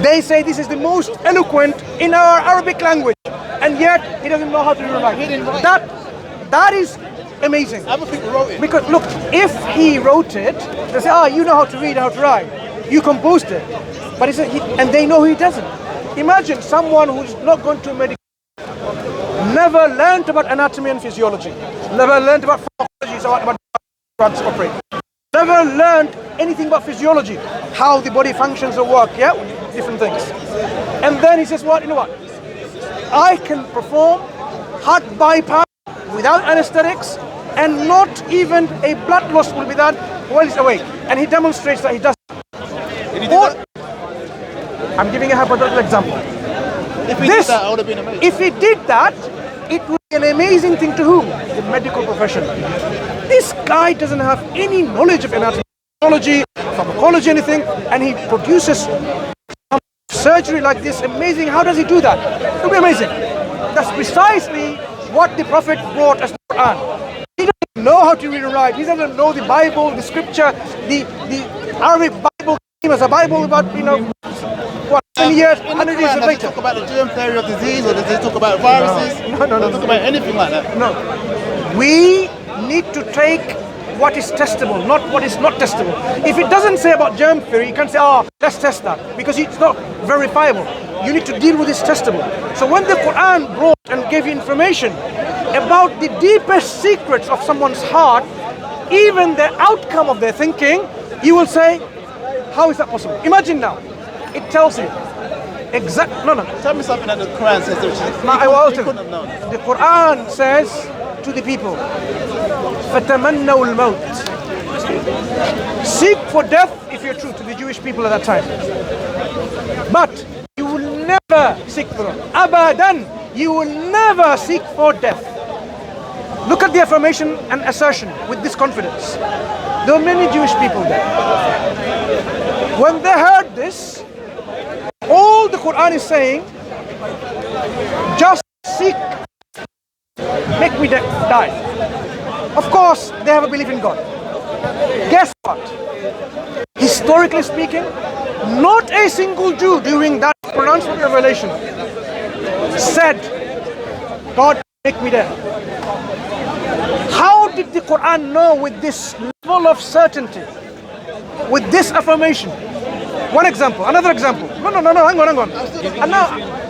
They say this is the most eloquent in our Arabic language, and yet he doesn't know how to read and write. That is amazing. Other people wrote it. Because look, if he wrote it, they say, you know how to read, how to write. You composed it. But and they know he doesn't. Imagine someone who's not gone to medical, never learned about anatomy and physiology, never learned about pharmacology, so about drugs operate, never learned anything about physiology, how the body functions or work, different things. And then he says, you know what? I can perform heart bypass without anesthetics, and not even a blood loss will be done while he's awake. And he demonstrates that he does. I'm giving a hypothetical example. If he did that, it would have been amazing. If he did that, it would be an amazing thing to whom? The medical profession. This guy doesn't have any knowledge of anatomy, pharmacology, anything, and he produces surgery like this. Amazing. How does he do that? It would be amazing. That's precisely what the Prophet brought as the Quran. He doesn't know how to read and write. He doesn't know the Bible, the scripture, the Arabic Bible came as a Bible about, 20 years, 100 years later. Does it talk about the germ theory of disease, or does it talk about viruses? No. Does it talk about anything like that? No. We need to take what is testable, not what is not testable. If it doesn't say about germ theory, you can't say, let's test that, because it's not verifiable. You need to deal with this testable. So when the Quran brought and gave you information about the deepest secrets of someone's heart, even the outcome of their thinking, you will say, how is that possible? Imagine now, it tells you no. Tell me something that the Quran says, which he couldn't have known. The Quran says to the people, فَتَمَنَّوُا الْمَوْتِ. Seek for death if you're true to the Jewish people at that time. But you will never seek for it. Abadan, you will never seek for death. Look at the affirmation and assertion with this confidence. There were many Jewish people there. When they heard this, all the Quran is saying, just seek, make me die. Of course, they have a belief in God. Guess what? Historically speaking, not a single Jew during that pronouncement revelation said, God, make me die. How did the Quran know with this level of certainty, with this affirmation? One example, another example. No, hang on.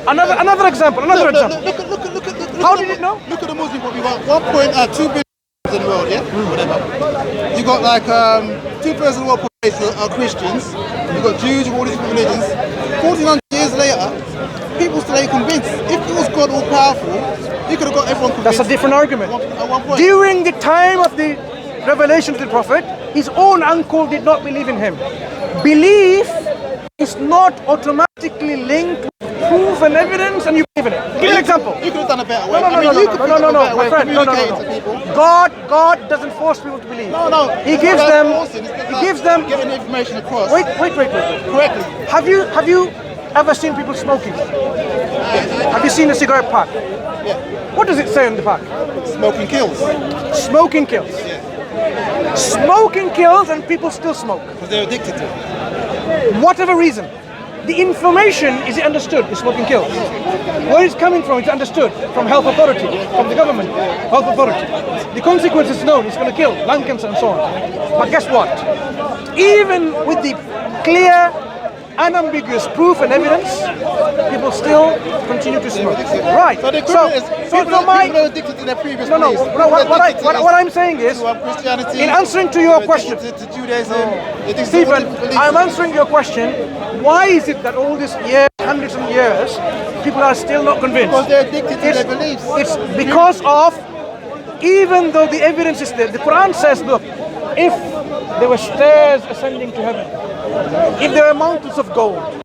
Another example. Look at How did it know? Look at the Muslim population. 1.2 billion in the world, whatever. You got like 2/3 of the world population are Christians. You got Jews of all these different religions. 1400 years later, people still ain't convinced. If it was God all powerful, he could have got everyone convinced. That's a different argument. At one point. During the time of the revelation to the Prophet, his own uncle did not believe in him. Belief is not automatically linked with proof and evidence, and you believe in it. Give me an example. You could have done a better way. No, my friend. No. God doesn't force people to believe. No. He gives them. Getting the information across. Wait. Correctly. Have you ever seen people smoking? Have you seen a cigarette pack? Yeah. What does it say on the pack? Smoking kills. Smoking kills. Yeah. Smoking kills, and people still smoke. Because they're addicted to it. Whatever reason. The information, is it understood? Is smoking kills. Where it's coming from, it's understood. From health authority, from the government, health authority. The consequence is known, it's going to kill, lung cancer and so on. But guess what? Even with the clear, unambiguous proof and evidence, people still continue to smoke. Right. So the people are addicted to their previous beliefs. What I'm saying is, Christianity, in answering to your question, to Judaism, Stephen, I'm answering your question. Why is it that all these years, hundreds of years, people are still not convinced? Because they're addicted to their beliefs. It's because of, even though the evidence is there, the Quran says, look, if there were stairs ascending to heaven, if there were mountains of gold,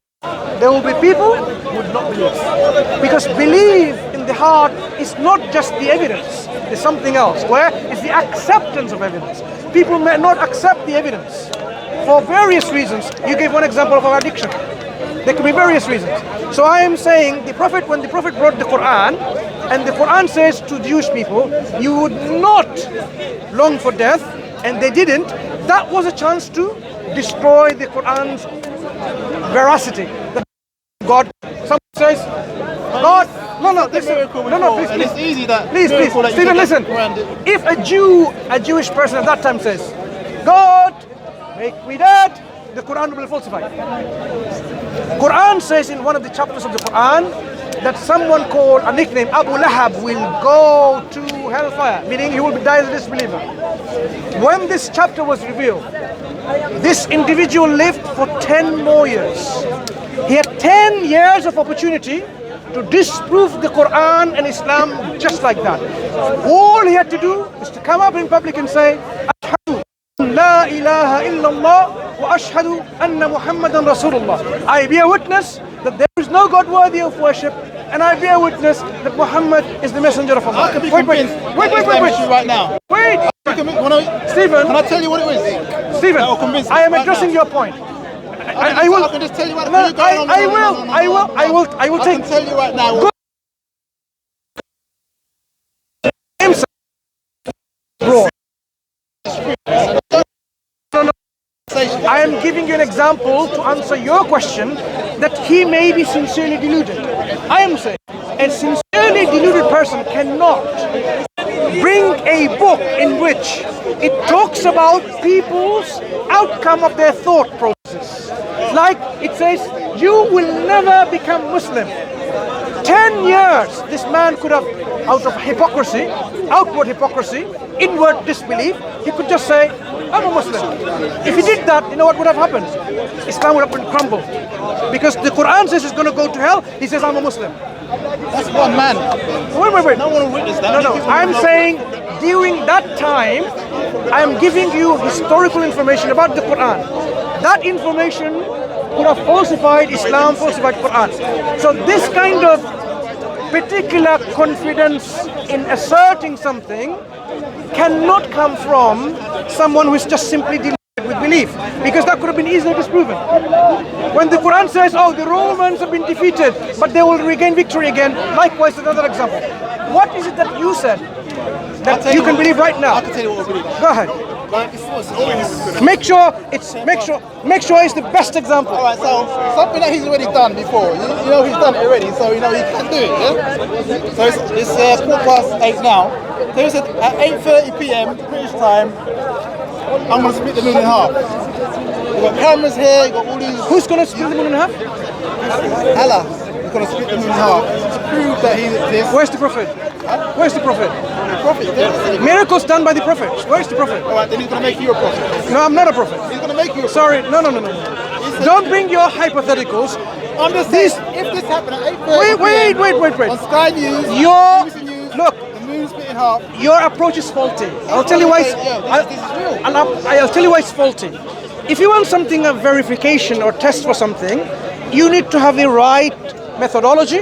there will be people who would not believe. Because belief in the heart is not just the evidence, there's something else, where it's the acceptance of evidence. People may not accept the evidence for various reasons. You gave one example of our addiction. There could be various reasons. So I am saying, the Prophet, when the Prophet brought the Quran, and the Quran says to Jewish people, you would not long for death, and they didn't, that was a chance to destroy the Quran's veracity. God, someone says, God, listen, please. And it's easy that please, Stephen, listen. If a Jewish person at that time says, God, make me dead, the Quran will be falsified. Quran says in one of the chapters of the Quran that someone called, a nickname, Abu Lahab, will go to hellfire, meaning he will die as a disbeliever. When this chapter was revealed, this individual lived for 10 more years. He had 10 years of opportunity to disprove the Quran and Islam just like that. All he had to do is to come up in public and say, Ashhadu la ilaha illallah wa ashhadu anna Muhammadan Rasulullah. I bear witness that there is no God worthy of worship, and I bear witness that Muhammad is the messenger of Allah. Wait. Right now. Wait. Stephen, can I tell you what it is? Stephen, I am addressing your point. I will. I can just tell you what I will take. I can tell you right now. Bro. I am giving you an example to answer your question that he may be sincerely deluded. I am saying a sincerely deluded person cannot bring a book in which it talks about people's outcome of their thought process. Like it says, you will never become Muslim. 10 years this man could have, out of hypocrisy, outward hypocrisy, inward disbelief, he could just say, I'm a Muslim. If he did that, you know what would have happened? Islam would have been crumbled. Because the Quran says he's going to go to hell, he says, I'm a Muslim. That's one man. Wait. No one will witness that. No. I'm saying during that time, I'm giving you historical information about the Quran. That information could have falsified Islam, falsified Quran. So this kind of particular confidence in asserting something cannot come from someone who is just simply deluded with belief, because that could have been easily disproven. When the Quran says, oh, the Romans have been defeated, but they will regain victory again, likewise another example. What is it that you said that you can believe right now? I can tell you what we believe. Go ahead. Make sure it's the best example. All right, so something that he's already done before. You know he's done it already, so you know he can do it. Yeah? So it's 8:15 now. So he said at 8:30 p.m. British time, I'm going to split the moon in half. We've got cameras here. You've got all these. Who's going to split the moon in half? Allah is going to split the moon in half to prove that he exists. Where's the prophet? Huh? Where's the prophet? The prophet. Miracles done by the prophets. Where's the prophet? All right, then he's going to make you a prophet. No, I'm not a prophet. He's going to make you a prophet. Sorry, no. Don't bring your hypotheticals. I'm just saying, if this happened at 8:30 wait. on Sky News, BBC News, look. the moon split in half. Your approach is faulty. I'll tell you why. I'll tell you why it's faulty. If you want something of verification or test for something, you need to have the right methodology,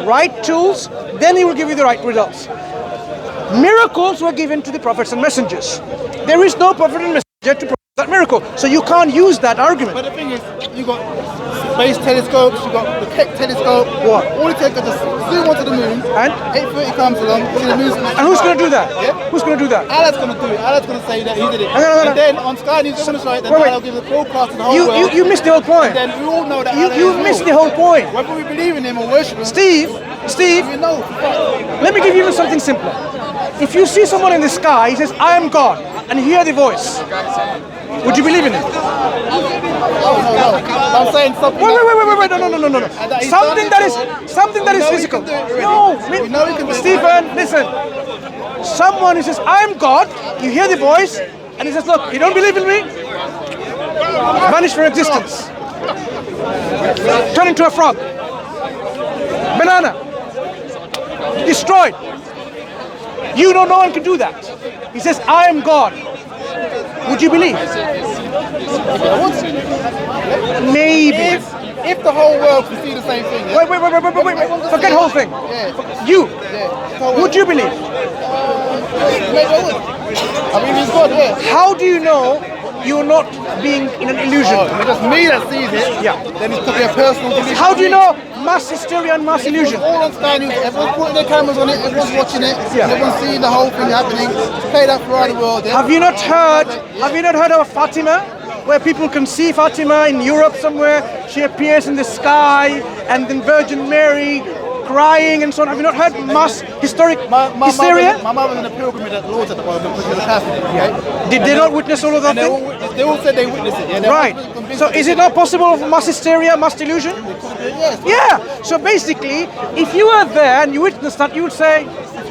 right tools. Then he will give you the right results. Miracles were given to the prophets and messengers. There is no prophet and messenger to provide that that miracle. So you can't use that argument. But the thing is, you got space telescopes, you got the Keck telescope. What? All it takes is just zoom onto the moon. And? 8:30 comes along, see the moon's. And who's going to do that? Yeah? Who's going to do that? Allah's going to do it. Allah's going to say that he did it. No. And then on Sky News, they're going to show it, then Allah will give the broadcast to the whole world. You missed the whole point. And then we all know that You missed the whole point. Whether we believe in him or worship him. Steve, We know. let me give you something simpler. If you see someone in the sky, he says, I am God, and you hear the voice, would you believe in him? No. I'm saying something. Wait, no. Something that is physical. No, We know he can do it. Stephen, listen. Someone who says, I am God, you hear the voice, and he says, look, you don't believe in me? Vanish from existence. Turn into a frog. Banana. Destroyed. You know no one can do that. He says, I am God. Would you believe? Maybe. If the whole world could see the same thing. Yeah? Wait. Forget the whole thing. Yeah. You. Yeah. Would you believe? Maybe I would. I mean, he's God, yeah. How do you know you're not being in an illusion? Oh, it's just me that sees it. Yeah. Then it could be a personal belief. How do you know mass hysteria and mass illusion? All on Sky News. Everyone's putting their cameras on it. Everyone's watching it. Yeah. Everyone's seeing the whole thing happening. It's played out throughout the world. Yeah? Have you not heard of Fatima? Where people can see Fatima in Europe somewhere. She appears in the sky, and then Virgin Mary crying and so on. Have you not heard mass historic hysteria? My mother was in a pilgrimage at Lord's at the moment because she's a Catholic. Okay? Did they not witness all of that thing? They all said they witnessed it. Yeah? They Right. were convinced So that is they it not possible for mass hysteria, mass delusion? Yes. Yeah. So basically, if you were there and you witnessed that, you would say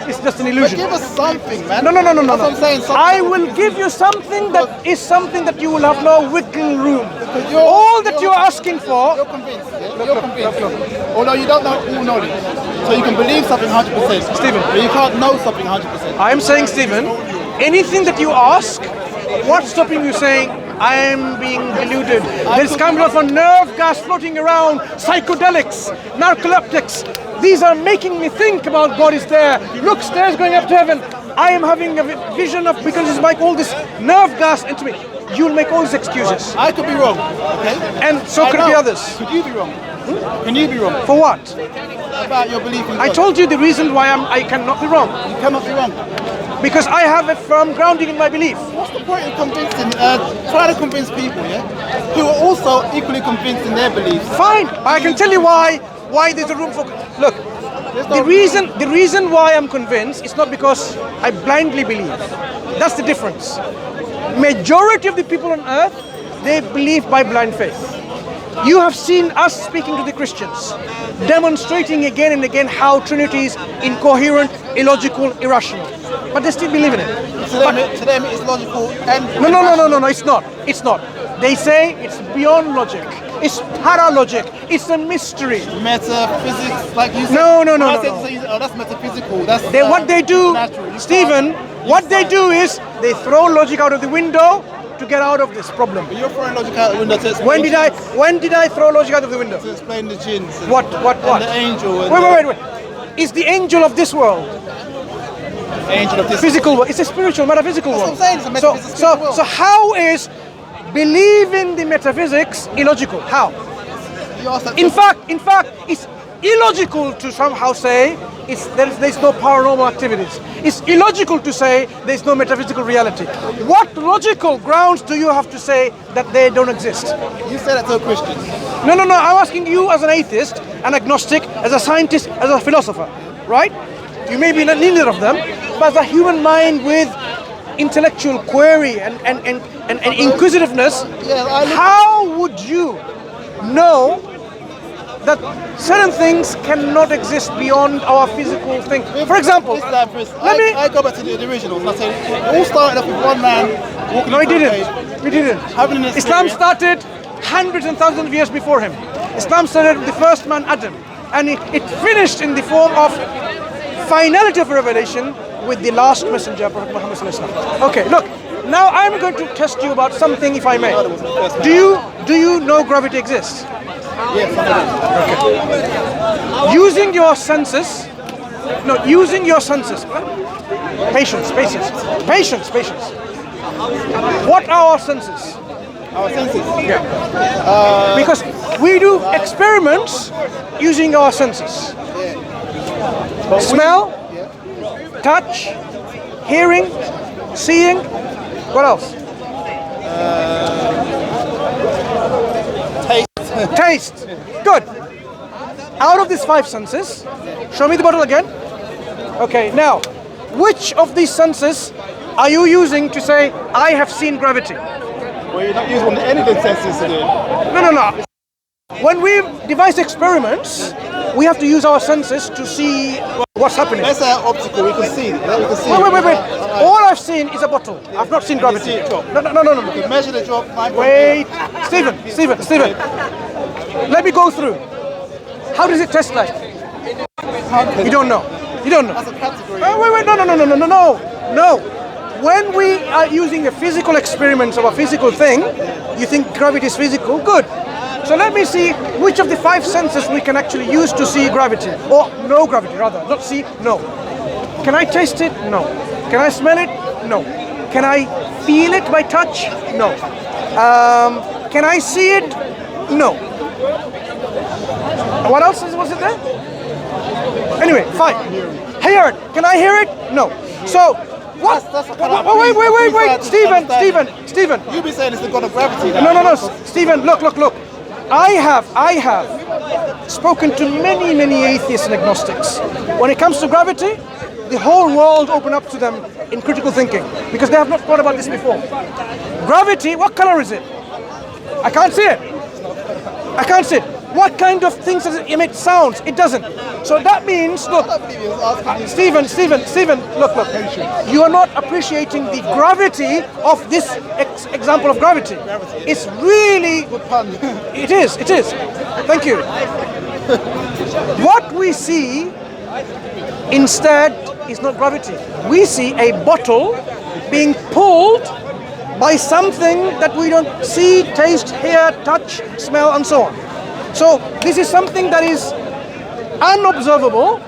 it's just an But illusion. give us something, man. No. That's what I'm saying. Something. I will give you something that is something that you will have no wiggle room. you're- All that you're asking for. You're convinced. Yeah? You're convinced. Although you don't know all knowledge. So you can believe something 100%. Stephen. But you can't know something 100%. I'm saying, Stephen, anything that you ask, what's stopping you saying, I am being deluded? There's coming off a nerve gas floating around, psychedelics, narcoleptics. These are making me think about God is there. Look, stairs going up to heaven. I am having a vision of, because it's like all this nerve gas into me. You'll make all these excuses. I could be wrong, okay? And so could I be know. others. Could you be wrong? Can you be wrong For what? about your belief in God? I told you the reason why I cannot be wrong. You cannot be wrong. Because I have a firm grounding in my belief. What's the point of convincing, trying to convince people, yeah, who are also equally convinced in their beliefs? Fine, I can tell you why there's a room for. Look, the reason why I'm convinced is not because I blindly believe. That's the difference. Majority of the people on earth, they believe by blind faith. You have seen us speaking to the Christians, demonstrating again and again how Trinity is incoherent, illogical, irrational. But they still believe in it. To them it's logical and... No, it's not. It's not. They say it's beyond logic. It's paralogic. It's a mystery. Metaphysics, like you said. No. Oh, that's metaphysical. That's What they do, supernatural. Stephen, what they do is they throw logic out of the window to get out of this problem. But you're throwing logic out the window to explain... When did I throw logic out of the window? To explain the jinns. And, What? And the angel. And Wait. Is the angel of this world Angel of this physical world? It's a spiritual, metaphysical That's world. what I'm saying, it's a metaphysical world. So how is believing the metaphysics illogical? How? You asked that In fact, it's illogical to somehow say there's no paranormal activities. It's illogical to say there's no metaphysical reality. What logical grounds do you have to say that they don't exist? You said that to a Christian. No. I'm asking you as an atheist, an agnostic, as a scientist, as a philosopher, right? You may be neither of them, but as a human mind with intellectual query and inquisitiveness, how would you know that certain things cannot exist beyond our physical thing? For example, I go back to the originals and I say it all started off with one man walking. No, he didn't. Having an Islam experience. started hundreds and thousands of years before him. Islam started with the first man, Adam, and it finished in the form of finality of revelation with the last messenger, Prophet Muhammad sallallahu alaihi wasallam. Okay, look. Now I'm going to test you about something, if I may. Do you know gravity exists? Yes, Okay. Using your senses. Patience. What are our senses? Our senses. Yeah. Because we do experiments using our senses. But Smell, touch, hearing, seeing. What else? Taste. Taste. Good. Out of these 5 senses, show me the bottle again. Okay, now, which of these senses are you using to say, I have seen gravity? Well, you're not using any of the senses to do it. No. When we devise experiments, we have to use our senses to see what's happening. Let's say optical, we can see. Wait. All I've seen is a bottle. I've not seen gravity. You see it drop. No. You measure the drop. Wait, Stephen. Let me go through. How does it taste like? You don't know. That's a category. Wait, no. When we are using the physical experiments of a physical thing, you think gravity is physical? Good. So let me see which of the 5 senses we can actually use to see gravity. Or no gravity, rather. Not see, no. Can I taste it? No. Can I smell it? No. Can I feel it by touch? No. Can I see it? No. What else was it there? Anyway, fine. Hear it. Can I hear it? No. So, what? Wait. Stephen. You be saying it's the God of gravity. No. Stephen, look. I have spoken to many atheists and agnostics. When it comes to gravity, the whole world opened up to them in critical thinking because they have not thought about this before. Gravity, what color is it? I can't see it. What kind of things does it emit sounds? It doesn't. So that means, look, Stephen, look. You are not appreciating the gravity of this example of gravity. It's really, it is. Thank you. What we see instead is not gravity. We see a bottle being pulled by something that we don't see, taste, hear, touch, smell, and so on. So this is something that is unobservable.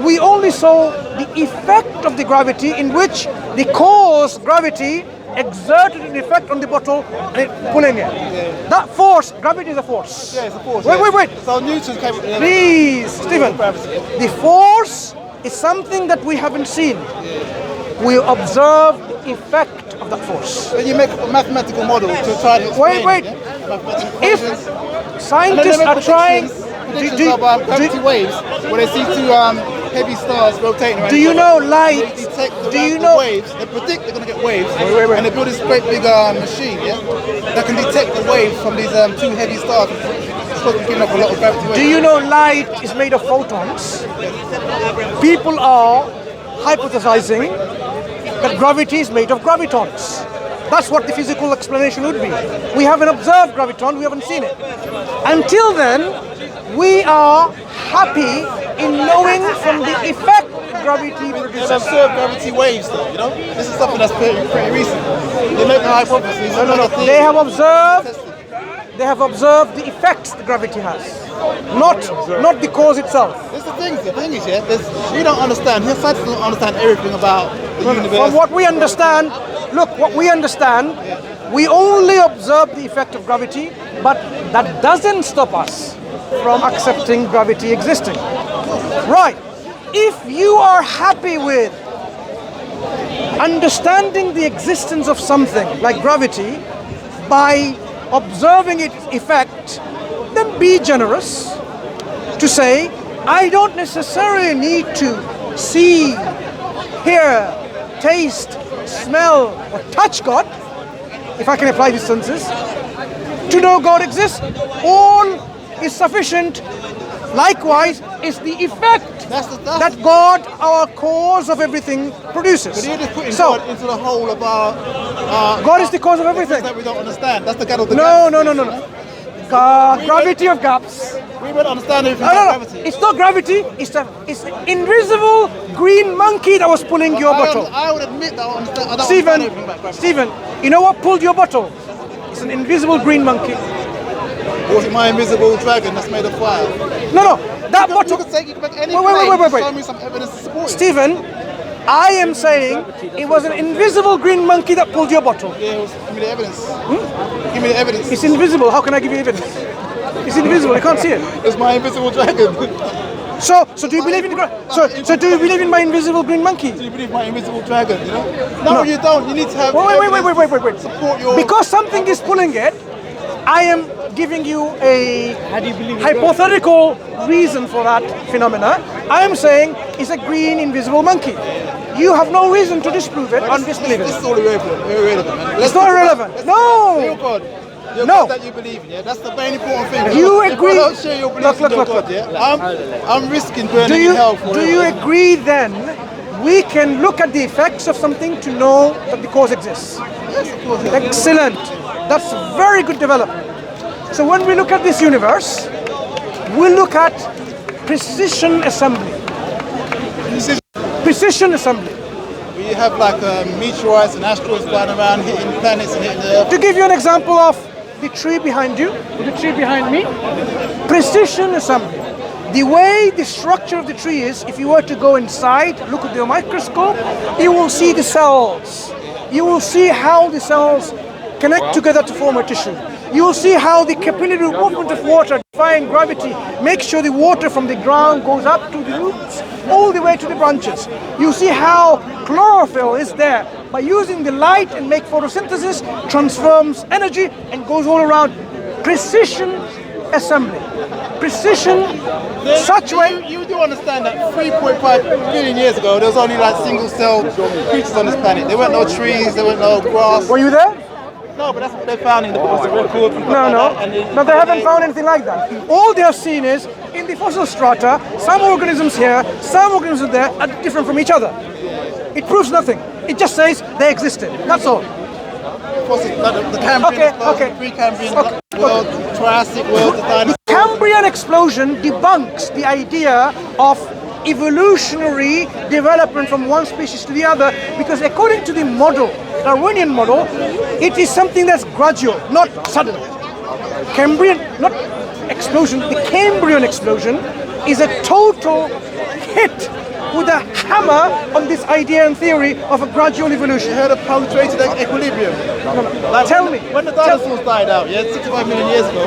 We only saw the effect of the gravity in which the cause gravity exerted an effect on the bottle and it pulling it. That force, gravity is a force. Yeah, it's a force. Wait. So Newton's came. Please, Stephen. The force is something that we haven't seen. We observe the effect of that force. So you make a mathematical model to try to explain. Wait. If scientists are trying. Predictions of gravity waves, where they see 2 heavy stars rotating around. Do you know light? They detect the waves. They predict they're going to get waves. Wait. And they build this great big machine, that can detect the waves from these 2 heavy stars. It's supposed to be giving up a lot of gravity waves. Do you know light is made of photons? People are hypothesizing that gravity is made of gravitons. That's what the physical explanation would be. We haven't observed graviton, we haven't seen it. Until then, we are happy in knowing from the effect gravity produces. They observe gravity waves though, This is something that's pretty recent. They make a hypothesis. No. They have observed the effects the gravity has. Not the cause itself. That's the thing is, we don't understand. Scientists don't understand everything about the universe. From what we understand, we only observe the effect of gravity, but that doesn't stop us from accepting gravity existing. Right. If you are happy with understanding the existence of something like gravity by observing its effect, then be generous to say, I don't necessarily need to see, hear, taste, smell, or touch God, if I can apply these senses, to know God exists. All is sufficient. Likewise, is the effect that God, our cause of everything, produces. But you're just putting God into the whole of our God is the cause of everything. That we don't understand. That's the God of the No. Gravity of gaps. We won't understand everything about gravity. It's not gravity. It's the invisible green monkey that was pulling your bottle. I would admit that I don't understand everything about gravity. Stephen, you know what pulled your bottle? It's an invisible green monkey. Was it my invisible dragon that's made of fire? No. That bottle. You can make any claim. Wait. Show me some evidence to support it. Stephen, I am saying it was an invisible green monkey that pulled your bottle. Yeah, give me the evidence. Give me the evidence. It's invisible. How can I give you evidence? It's invisible. You can't see it. It's my invisible dragon. So do you believe in so do you believe in my invisible green monkey? Do you believe my invisible dragon? You know? No, you don't. You need to have. Wait. Support your. Because something is pulling it, I am giving you a hypothetical reason for that phenomena. I am saying it's a green invisible monkey. You have no reason to disprove it or disbelieve it. This is all irrelevant, man. It's not irrelevant. No. Your God. Your No. God that you believe in, yeah? That's the very important thing. You If agree- I don't share your belief in your Look. God, yeah? I'm risking burning Do you in hell for do it. you agree then we can look at the effects of something to know that the cause exists? Yes, of course. Yeah. Excellent. That's a very good development. So when we look at this universe, we look at precision assembly. Precision assembly. We have like meteorites and asteroids flying around, hitting planets and hitting the Earth. To give you an example of the tree behind you, the tree behind me, precision assembly. The way the structure of the tree is, if you were to go inside, look at the microscope, you will see the cells. You will see how the cells connect together to form a tissue. You will see how the capillary movement of water, defying gravity, makes sure the water from the ground goes up to the roots, all the way to the branches. You see how chlorophyll is there. By using the light and make photosynthesis, transforms energy and goes all around. Precision assembly. Precision, such way. You do understand that 3.5 billion years ago, there was only like single-celled creatures on this planet. There weren't no trees, there weren't no grass. Were you there? No, but that's what they found in the fossil record. No, they haven't found anything like that. All they have seen is, in the fossil strata, some organisms here, some organisms there are different from each other. It proves nothing. It just says they existed. That's all. The Cambrian explosion, pre-Cambrian world, Triassic world, the dinosaurs. Cambrian explosion debunks the idea of evolutionary development from one species to the other, because according to the model, Darwinian model, it is something that's gradual, not sudden. Cambrian, not explosion, the Cambrian explosion is a total hit with a hammer on this idea and theory of a gradual evolution. You heard of punctuated equilibrium? Like Tell me. When the dinosaurs died out, 65 million years ago,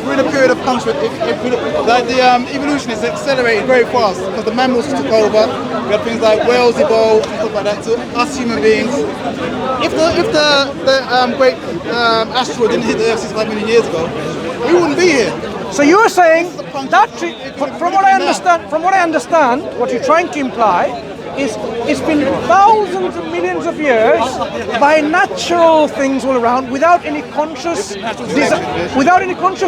we're in a period of punctuated equilibrium. Like the evolution is accelerated very fast because the mammals took over. We have things like whales evolved and stuff like that. To us human beings, if the great asteroid didn't hit the Earth 65 million years ago, we wouldn't be here. So you're saying that from what I understand, what you're trying to imply is it's been thousands of millions of years by natural things all around, without any conscious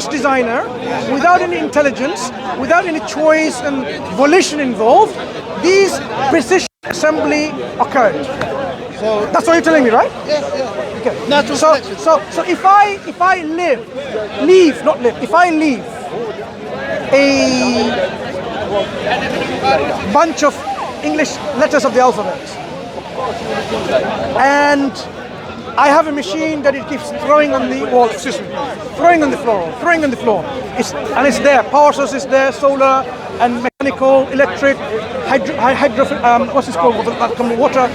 designer, without any intelligence, without any choice and volition involved. These precision assembly occurred. So that's what you're telling me, right? yes. Okay. Natural So selection. if I leave a bunch of English letters of the alphabet, and I have a machine that it keeps throwing on the wall, throwing on the floor. It's there. Power source is there, solar and mechanical, electric, what's this called? Water.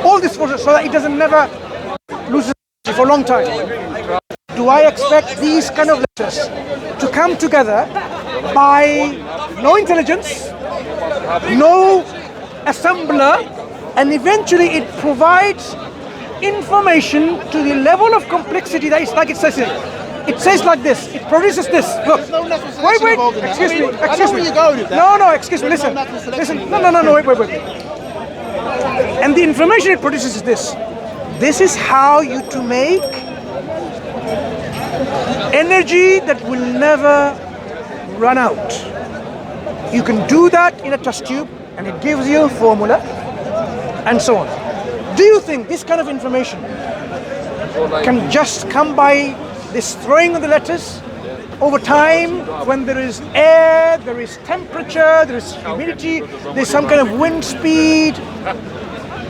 All this water, so that it doesn't never lose energy for a long time. Do I expect these kind of letters to come together by no intelligence, no assembler, and eventually it provides information to the level of complexity that it's like it says it. It says like this. It produces this. Look. Wait. Excuse me. I know where you're going with that. No. Excuse me. Listen. No. Wait. And the information it produces is this. This is how you to make energy that will never run out. You can do that in a test tube, and it gives you a formula, and so on. Do you think this kind of information can just come by this throwing of the letters over time, when there is air, there is temperature, there is humidity, there's some kind of wind speed?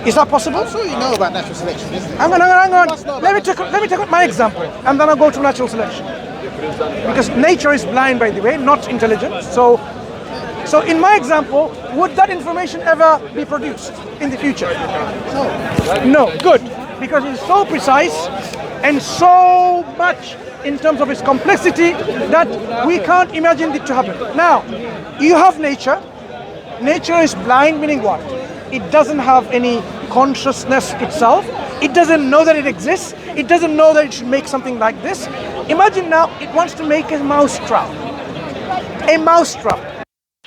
Is that possible? I'm sure you know about natural selection, isn't it? Hang on. Let me take my example, and then I'll go to natural selection. Because nature is blind, by the way, not intelligent. So So in my example, would that information ever be produced in the future? No, good. Because it's so precise and so much in terms of its complexity that we can't imagine it to happen. Now, you have nature. Nature is blind, meaning what? It doesn't have any consciousness itself. It doesn't know that it exists. It doesn't know that it should make something like this. Imagine now it wants to make a mousetrap. A mousetrap.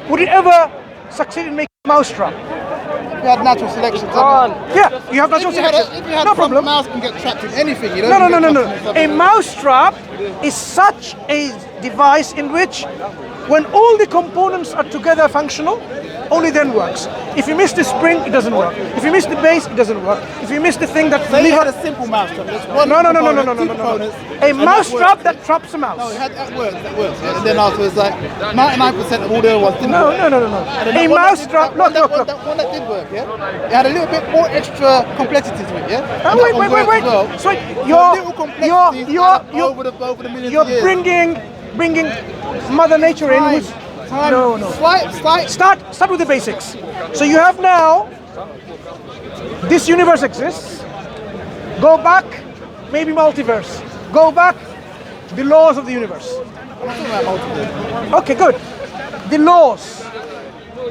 Would it ever succeed in making a mousetrap? You had natural selection. Yeah, you have natural selection. If you had No problem. mouse can get trapped in anything, you know. No. A mousetrap is such a device in which, when all the components are together functional, only then works. If you miss the spring, it doesn't work. If you miss the base, it doesn't work. If you miss the thing that... So you had a simple mousetrap. No. A mousetrap that traps a mouse. No, that works. Yeah. And then afterwards, like 99% of all the other ones didn't work. No. A mousetrap... Look. That one that did work, yeah? It had a little bit more extra complexity to it, yeah? Oh, wait. Well. So you're bringing Mother Nature in. No. Slight. Start with the basics. So you have now, this universe exists. Go back, maybe multiverse. Go back, the laws of the universe. I'm not talking about multiple. Okay, good. The laws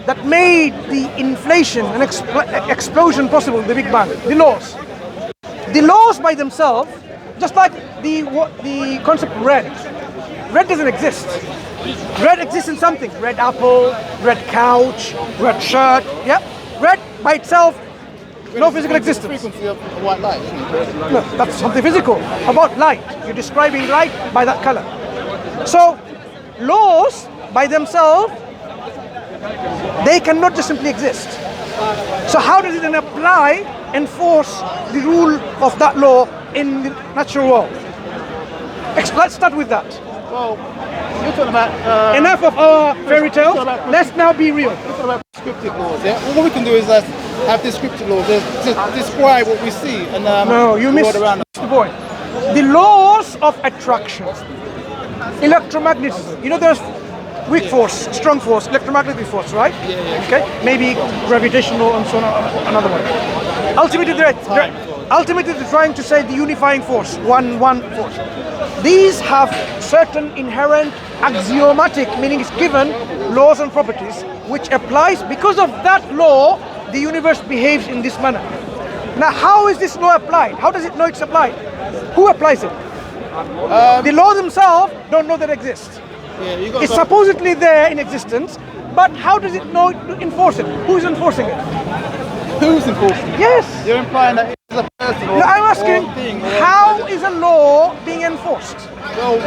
that made the inflation and explosion possible, the Big Bang. The laws. The laws by themselves, just like the concept red. Red doesn't exist. Red exists in something. Red apple, red couch, red shirt. Yeah. Red by itself, no physical existence. Frequency of white light. No, that's something physical. About light. You're describing light by that color. So, laws by themselves, they cannot just simply exist. So how does it then enforce the rule of that law in the natural world? Let's start with that. Well, you're talking about... Enough of our fairy tales. Let's now be real. You're talking about prescriptive laws, yeah? Well, what we can do is have descriptive laws. Just describe what we see and no, you missed the point. The laws of attraction. Electromagnetism. You know there's weak force, strong force, electromagnetic force, right? Yeah. Okay? Maybe gravitational and so on, another one. Ultimately they're trying to say the unifying force, one force. These have certain inherent axiomatic, meaning it's given, laws and properties, which applies. Because of that law, the universe behaves in this manner. Now, how is this law applied? How does it know it's applied? Who applies it? The law themselves don't know that it exists. Yeah, it's supposedly there in existence, but how does it know to enforce it? Who's enforcing it? Who's enforcing it? Yes. You're implying that it's a person or I'm asking, how is a law being enforced? Well,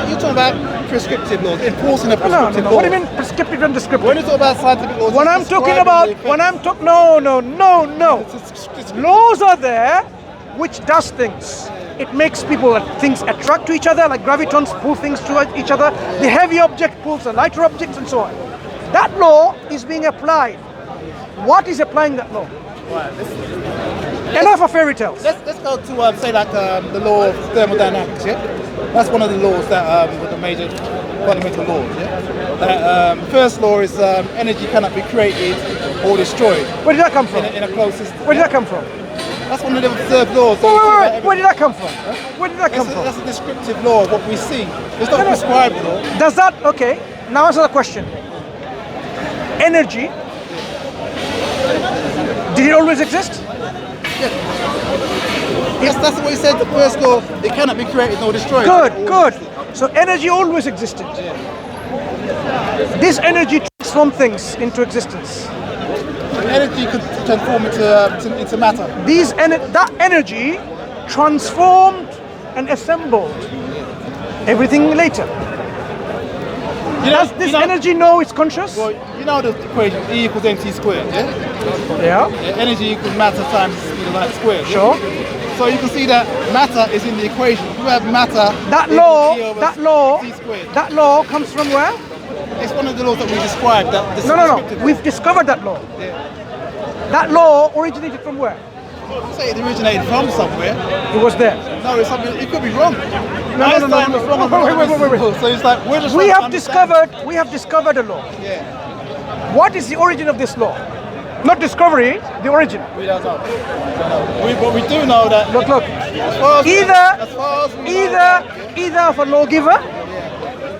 you're talking about prescriptive laws, enforcing a prescriptive law. What do you mean prescriptive and descriptive? When you talk about scientific laws, when I'm talking about, no. Laws are there which does things. It makes things attract to each other, like gravitons pull things to each other. The heavy object pulls the lighter objects and so on. That law is being applied. What is applying that law? Enough of fairy tales. Let's go to say like the law of thermodynamics. Yeah, that's one of the laws that with the major fundamental laws. Yeah, first law is energy cannot be created or destroyed. Where did that come from? In a closed system. Where did that come from? That's one of the observed laws. Wait. Where did that come from? Where did that come from? That's a descriptive law of what we see. It's not a prescribed law. Does that, okay, now answer the question. Energy, did it always exist? Yes, that's what he said, the first law, it cannot be created nor destroyed. Good. So energy always existed. This energy transforms things into existence. Energy could transform into matter. That energy transformed and assembled everything later. Does this energy know it's conscious? Well, you know the equation, E equals mc squared, Yeah. Energy equals matter times speed of light squared. Sure. So you can see that matter is in the equation. You have matter. That law comes from where? It's one of the laws that we described. No. We've discovered that law. Yeah. That law originated from where? say it originated from somewhere. It was there. No, it's something. It could be wrong. No. Einstein was wrong. Wait. So it's like we're just. We have discovered a law. Yeah. What is the origin of this law? Not discovery, the origin. We don't know. But we do know that. Look. Either of a lawgiver.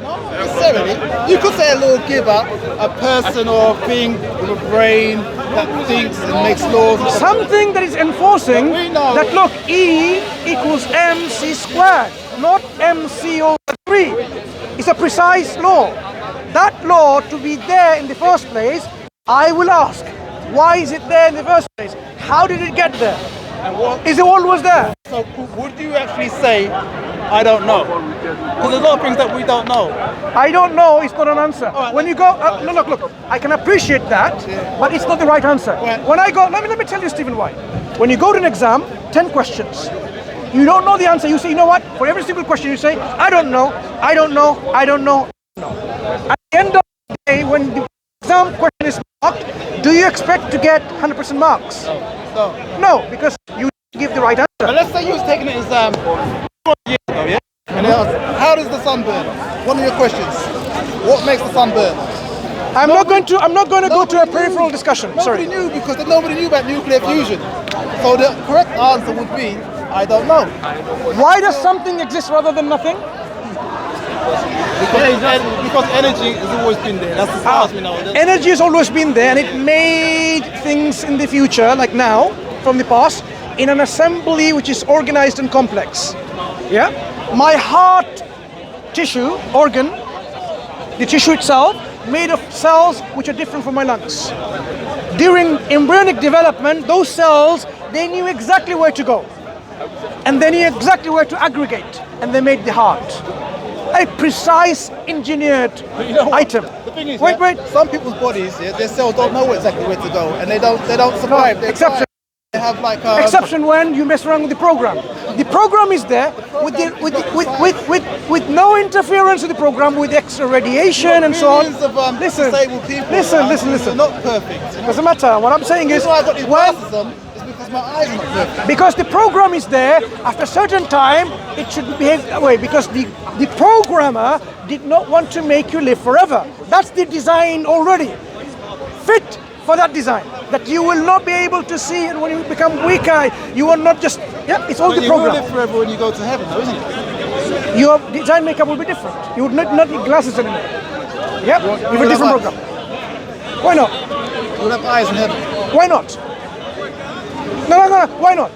Not necessarily. You could say a lawgiver, a person or thing with a brain that thinks and makes laws. Something that is enforcing we know that, look, E equals MC squared, not MC over 3. It's a precise law. That law to be there in the first place, I will ask, why is it there in the first place? How did it get there? Is it always there? So would you actually say, I don't know? Because there's a lot of things that we don't know. I don't know, it's not an answer. Right, when you go, look, I can appreciate that, but it's not the right answer. Right. When I go, let me tell you, Stephen, why. When you go to an exam, 10 questions. You don't know the answer, you say, you know what? For every single question you say, I don't know. At the end of the day, when the exam question is marked, do you expect to get 100% marks? No, because you give the right answer. But let's say you was taking an exam 4 years ago, yeah? And they asked, how does the sun burn? One of your questions. What makes the sun burn? I'm not going to go to a peripheral discussion. Nobody knew because nobody knew about nuclear fusion. So the correct answer would be, I don't know. Why does something exist rather than nothing? Because energy has always been there. That's as far as we know. Energy has always been there, and it made things in the future, like now, from the past, in an assembly which is organized and complex. Yeah? My heart tissue, organ, the tissue itself, made of cells which are different from my lungs. During embryonic development, those cells, they knew exactly where to go. And they knew exactly where to aggregate, and they made the heart. A precise engineered item. The thing is, wait. Some people's bodies, their cells don't know exactly where to go, and they don't survive. No, exception. They have like exception when you mess around with the program. The program is there with no interference with the program, with extra radiation and so on. Listen. Listen. Not perfect. Doesn't matter. What I'm saying is, I got these glasses on, it's because my eyes are not perfect. Because the program is there, after a certain time, it should behave that way. Because the programmer did not want to make you live forever. That's the design already. Fit for that design. That you will not be able to see it when you become weaker. You will not just, it's all the program. You will live forever when you go to heaven though, isn't it? Your design makeup will be different. You would not need glasses anymore. Yep, you have a different program. Why not? You'll have eyes in heaven. Why not? No, why not?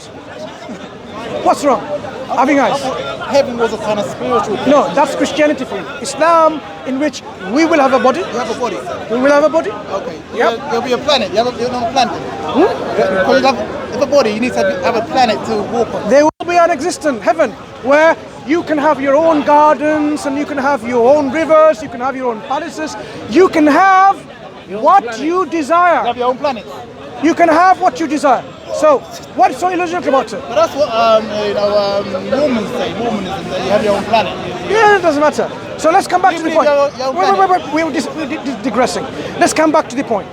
What's wrong? Having eyes. Heaven was a kind of spiritual thing. No, that's Christianity for you. Islam, in which we will have a body. You have a body. We will have a body. Okay. Yep. There'll be a planet. You're on a planet. Because you have a body, you need to have a planet to walk on. There will be an existent heaven where you can have your own gardens and you can have your own rivers, you can have your own palaces, you can have what you desire. You have your own planet. You can have what you desire. So, what's so illogical about it? But that's what Mormons say. Mormonism, that you have your own planet. Yeah, it doesn't matter. So let's come back to the point. Wait. We're digressing. Let's come back to the point.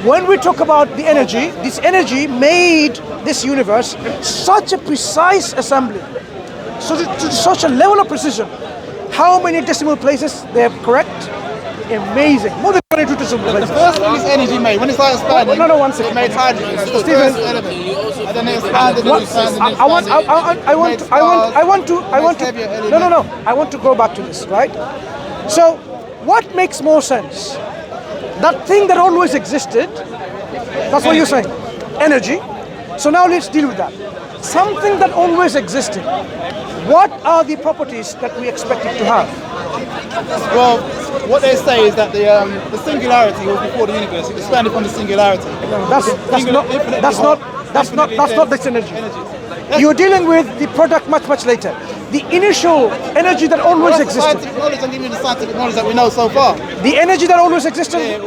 When we talk about the energy, this energy made this universe such a precise assembly, so to such a level of precision. How many decimal places they have correct? Amazing. More than 22 decimal places. The first thing is energy made. When it started expanding, no, 1 second. It made hydrogen. It's the Stephen, first element. And then it expanded. I want to go back to this, right? So, what makes more sense? That thing that always existed, that's what you're saying, energy. So now let's deal with that. Something that always existed, what are the properties that we expect it to have? Well, what they say is that the singularity was before the universe. It expanded from the singularity. That's not this energy. You're dealing with the product much later. The initial energy that always existed. Scientific knowledge, I'm giving you the scientific knowledge that we know so far. The energy that always existed? Yeah,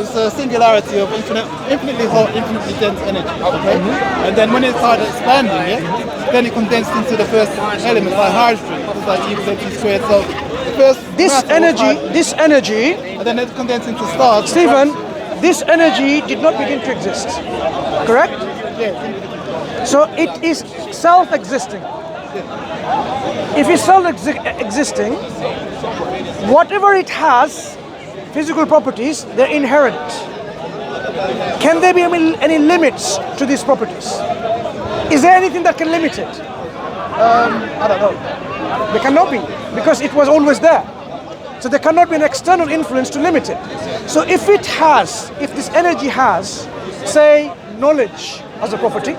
it's a singularity of infinitely hot, infinitely dense energy. Okay? And then when it started expanding, then it condensed into the first element, like hydrogen. It's like E equals mc squared. So the first this energy, and then it condensed into stars. Stephen, this energy did not begin to exist. Correct? So it is self-existing. If it's self-existing, whatever it has, physical properties, they're inherent. Can there be any limits to these properties? Is there anything that can limit it? I don't know. There cannot be, because it was always there. So there cannot be an external influence to limit it. So if this energy has, say, knowledge as a property,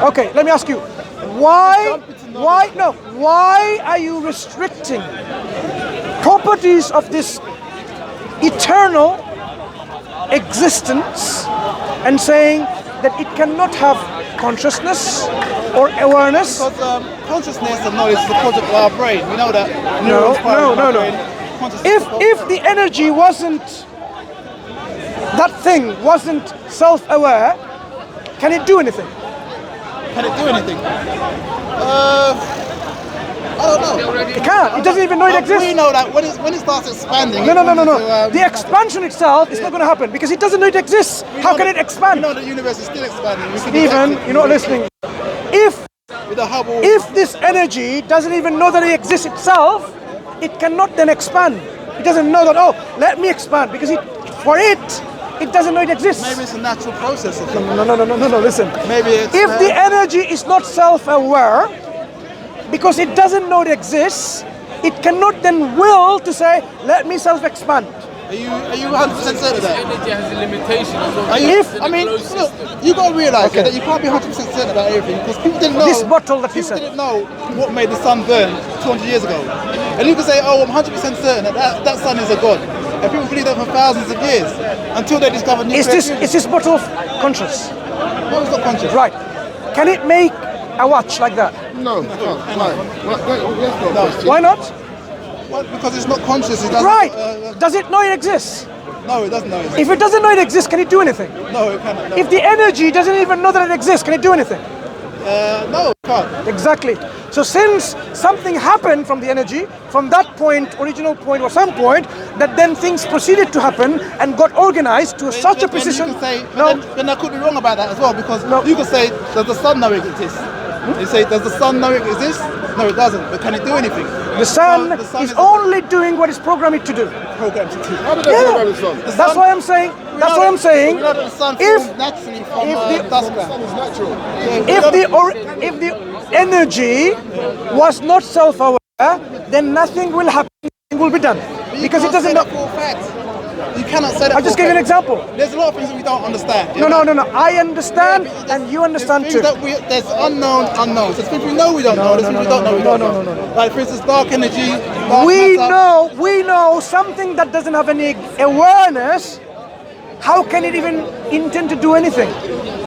okay, let me ask you, why are you restricting properties of this eternal existence and saying that it cannot have consciousness or awareness? Because consciousness and knowledge is the project of our brain. We know that. No. If the energy wasn't, that thing wasn't self-aware, can it do anything? Can it do anything? I don't know. It can't. It doesn't even know it exists. We know that when it starts expanding. No. The expansion itself is not going to happen because it doesn't know it exists. How can it expand? We know the universe is still expanding. Stephen, you're not listening. If this energy doesn't even know that it exists itself, it cannot then expand. It doesn't know that, oh, let me expand, because it doesn't know it exists. Maybe it's a natural process. No, listen. Maybe it's... If the energy is not self-aware, because it doesn't know it exists, it cannot then will to say, let me self-expand. Are you 100% certain of that? Energy has a limitation as well. Look, you got to realise that you can't be 100% certain about everything, because people didn't know. This bottle that you People said. didn't know what made the sun burn 200 years ago. And you can say, oh, I'm 100% certain that sun is a god. And people believe that for thousands of years, until they discover nuclear fusion. Is this bottle conscious? No, it's not conscious. Right. Can it make a watch like that? No, it can't. Why? Why not? Well, because it's not conscious. It doesn't, Right. Does it know it exists? No, it doesn't know it. If it doesn't know it exists, can it do anything? No, it cannot. No. If the energy doesn't even know that it exists, can it do anything? No, it can't. Exactly. So since something happened from the energy, from that point, original point or some point, that then things proceeded to happen and got organized to such a precision. You can say, then I could be wrong about that as well, because you could say, does the sun know it exists? You say, does the sun know it exists? No, it doesn't. But can it do anything? The sun is only doing what it's programmed to do. Programmed to do. How did they program the sun? That's why I'm saying. That's what I'm saying. We know that the sun forms naturally from dust The cloud. sun is natural. If the energy was not self-aware, then nothing will happen. Nothing will be done because it doesn't know. For a fact. You cannot say that. I just gave you an example. There's a lot of things that we don't understand. No. I understand, and you understand too. There's unknown unknowns. There's things we know we don't know. There's things we don't know we don't know. Like for instance, dark energy. We know something that doesn't have any awareness. How can it even intend to do anything?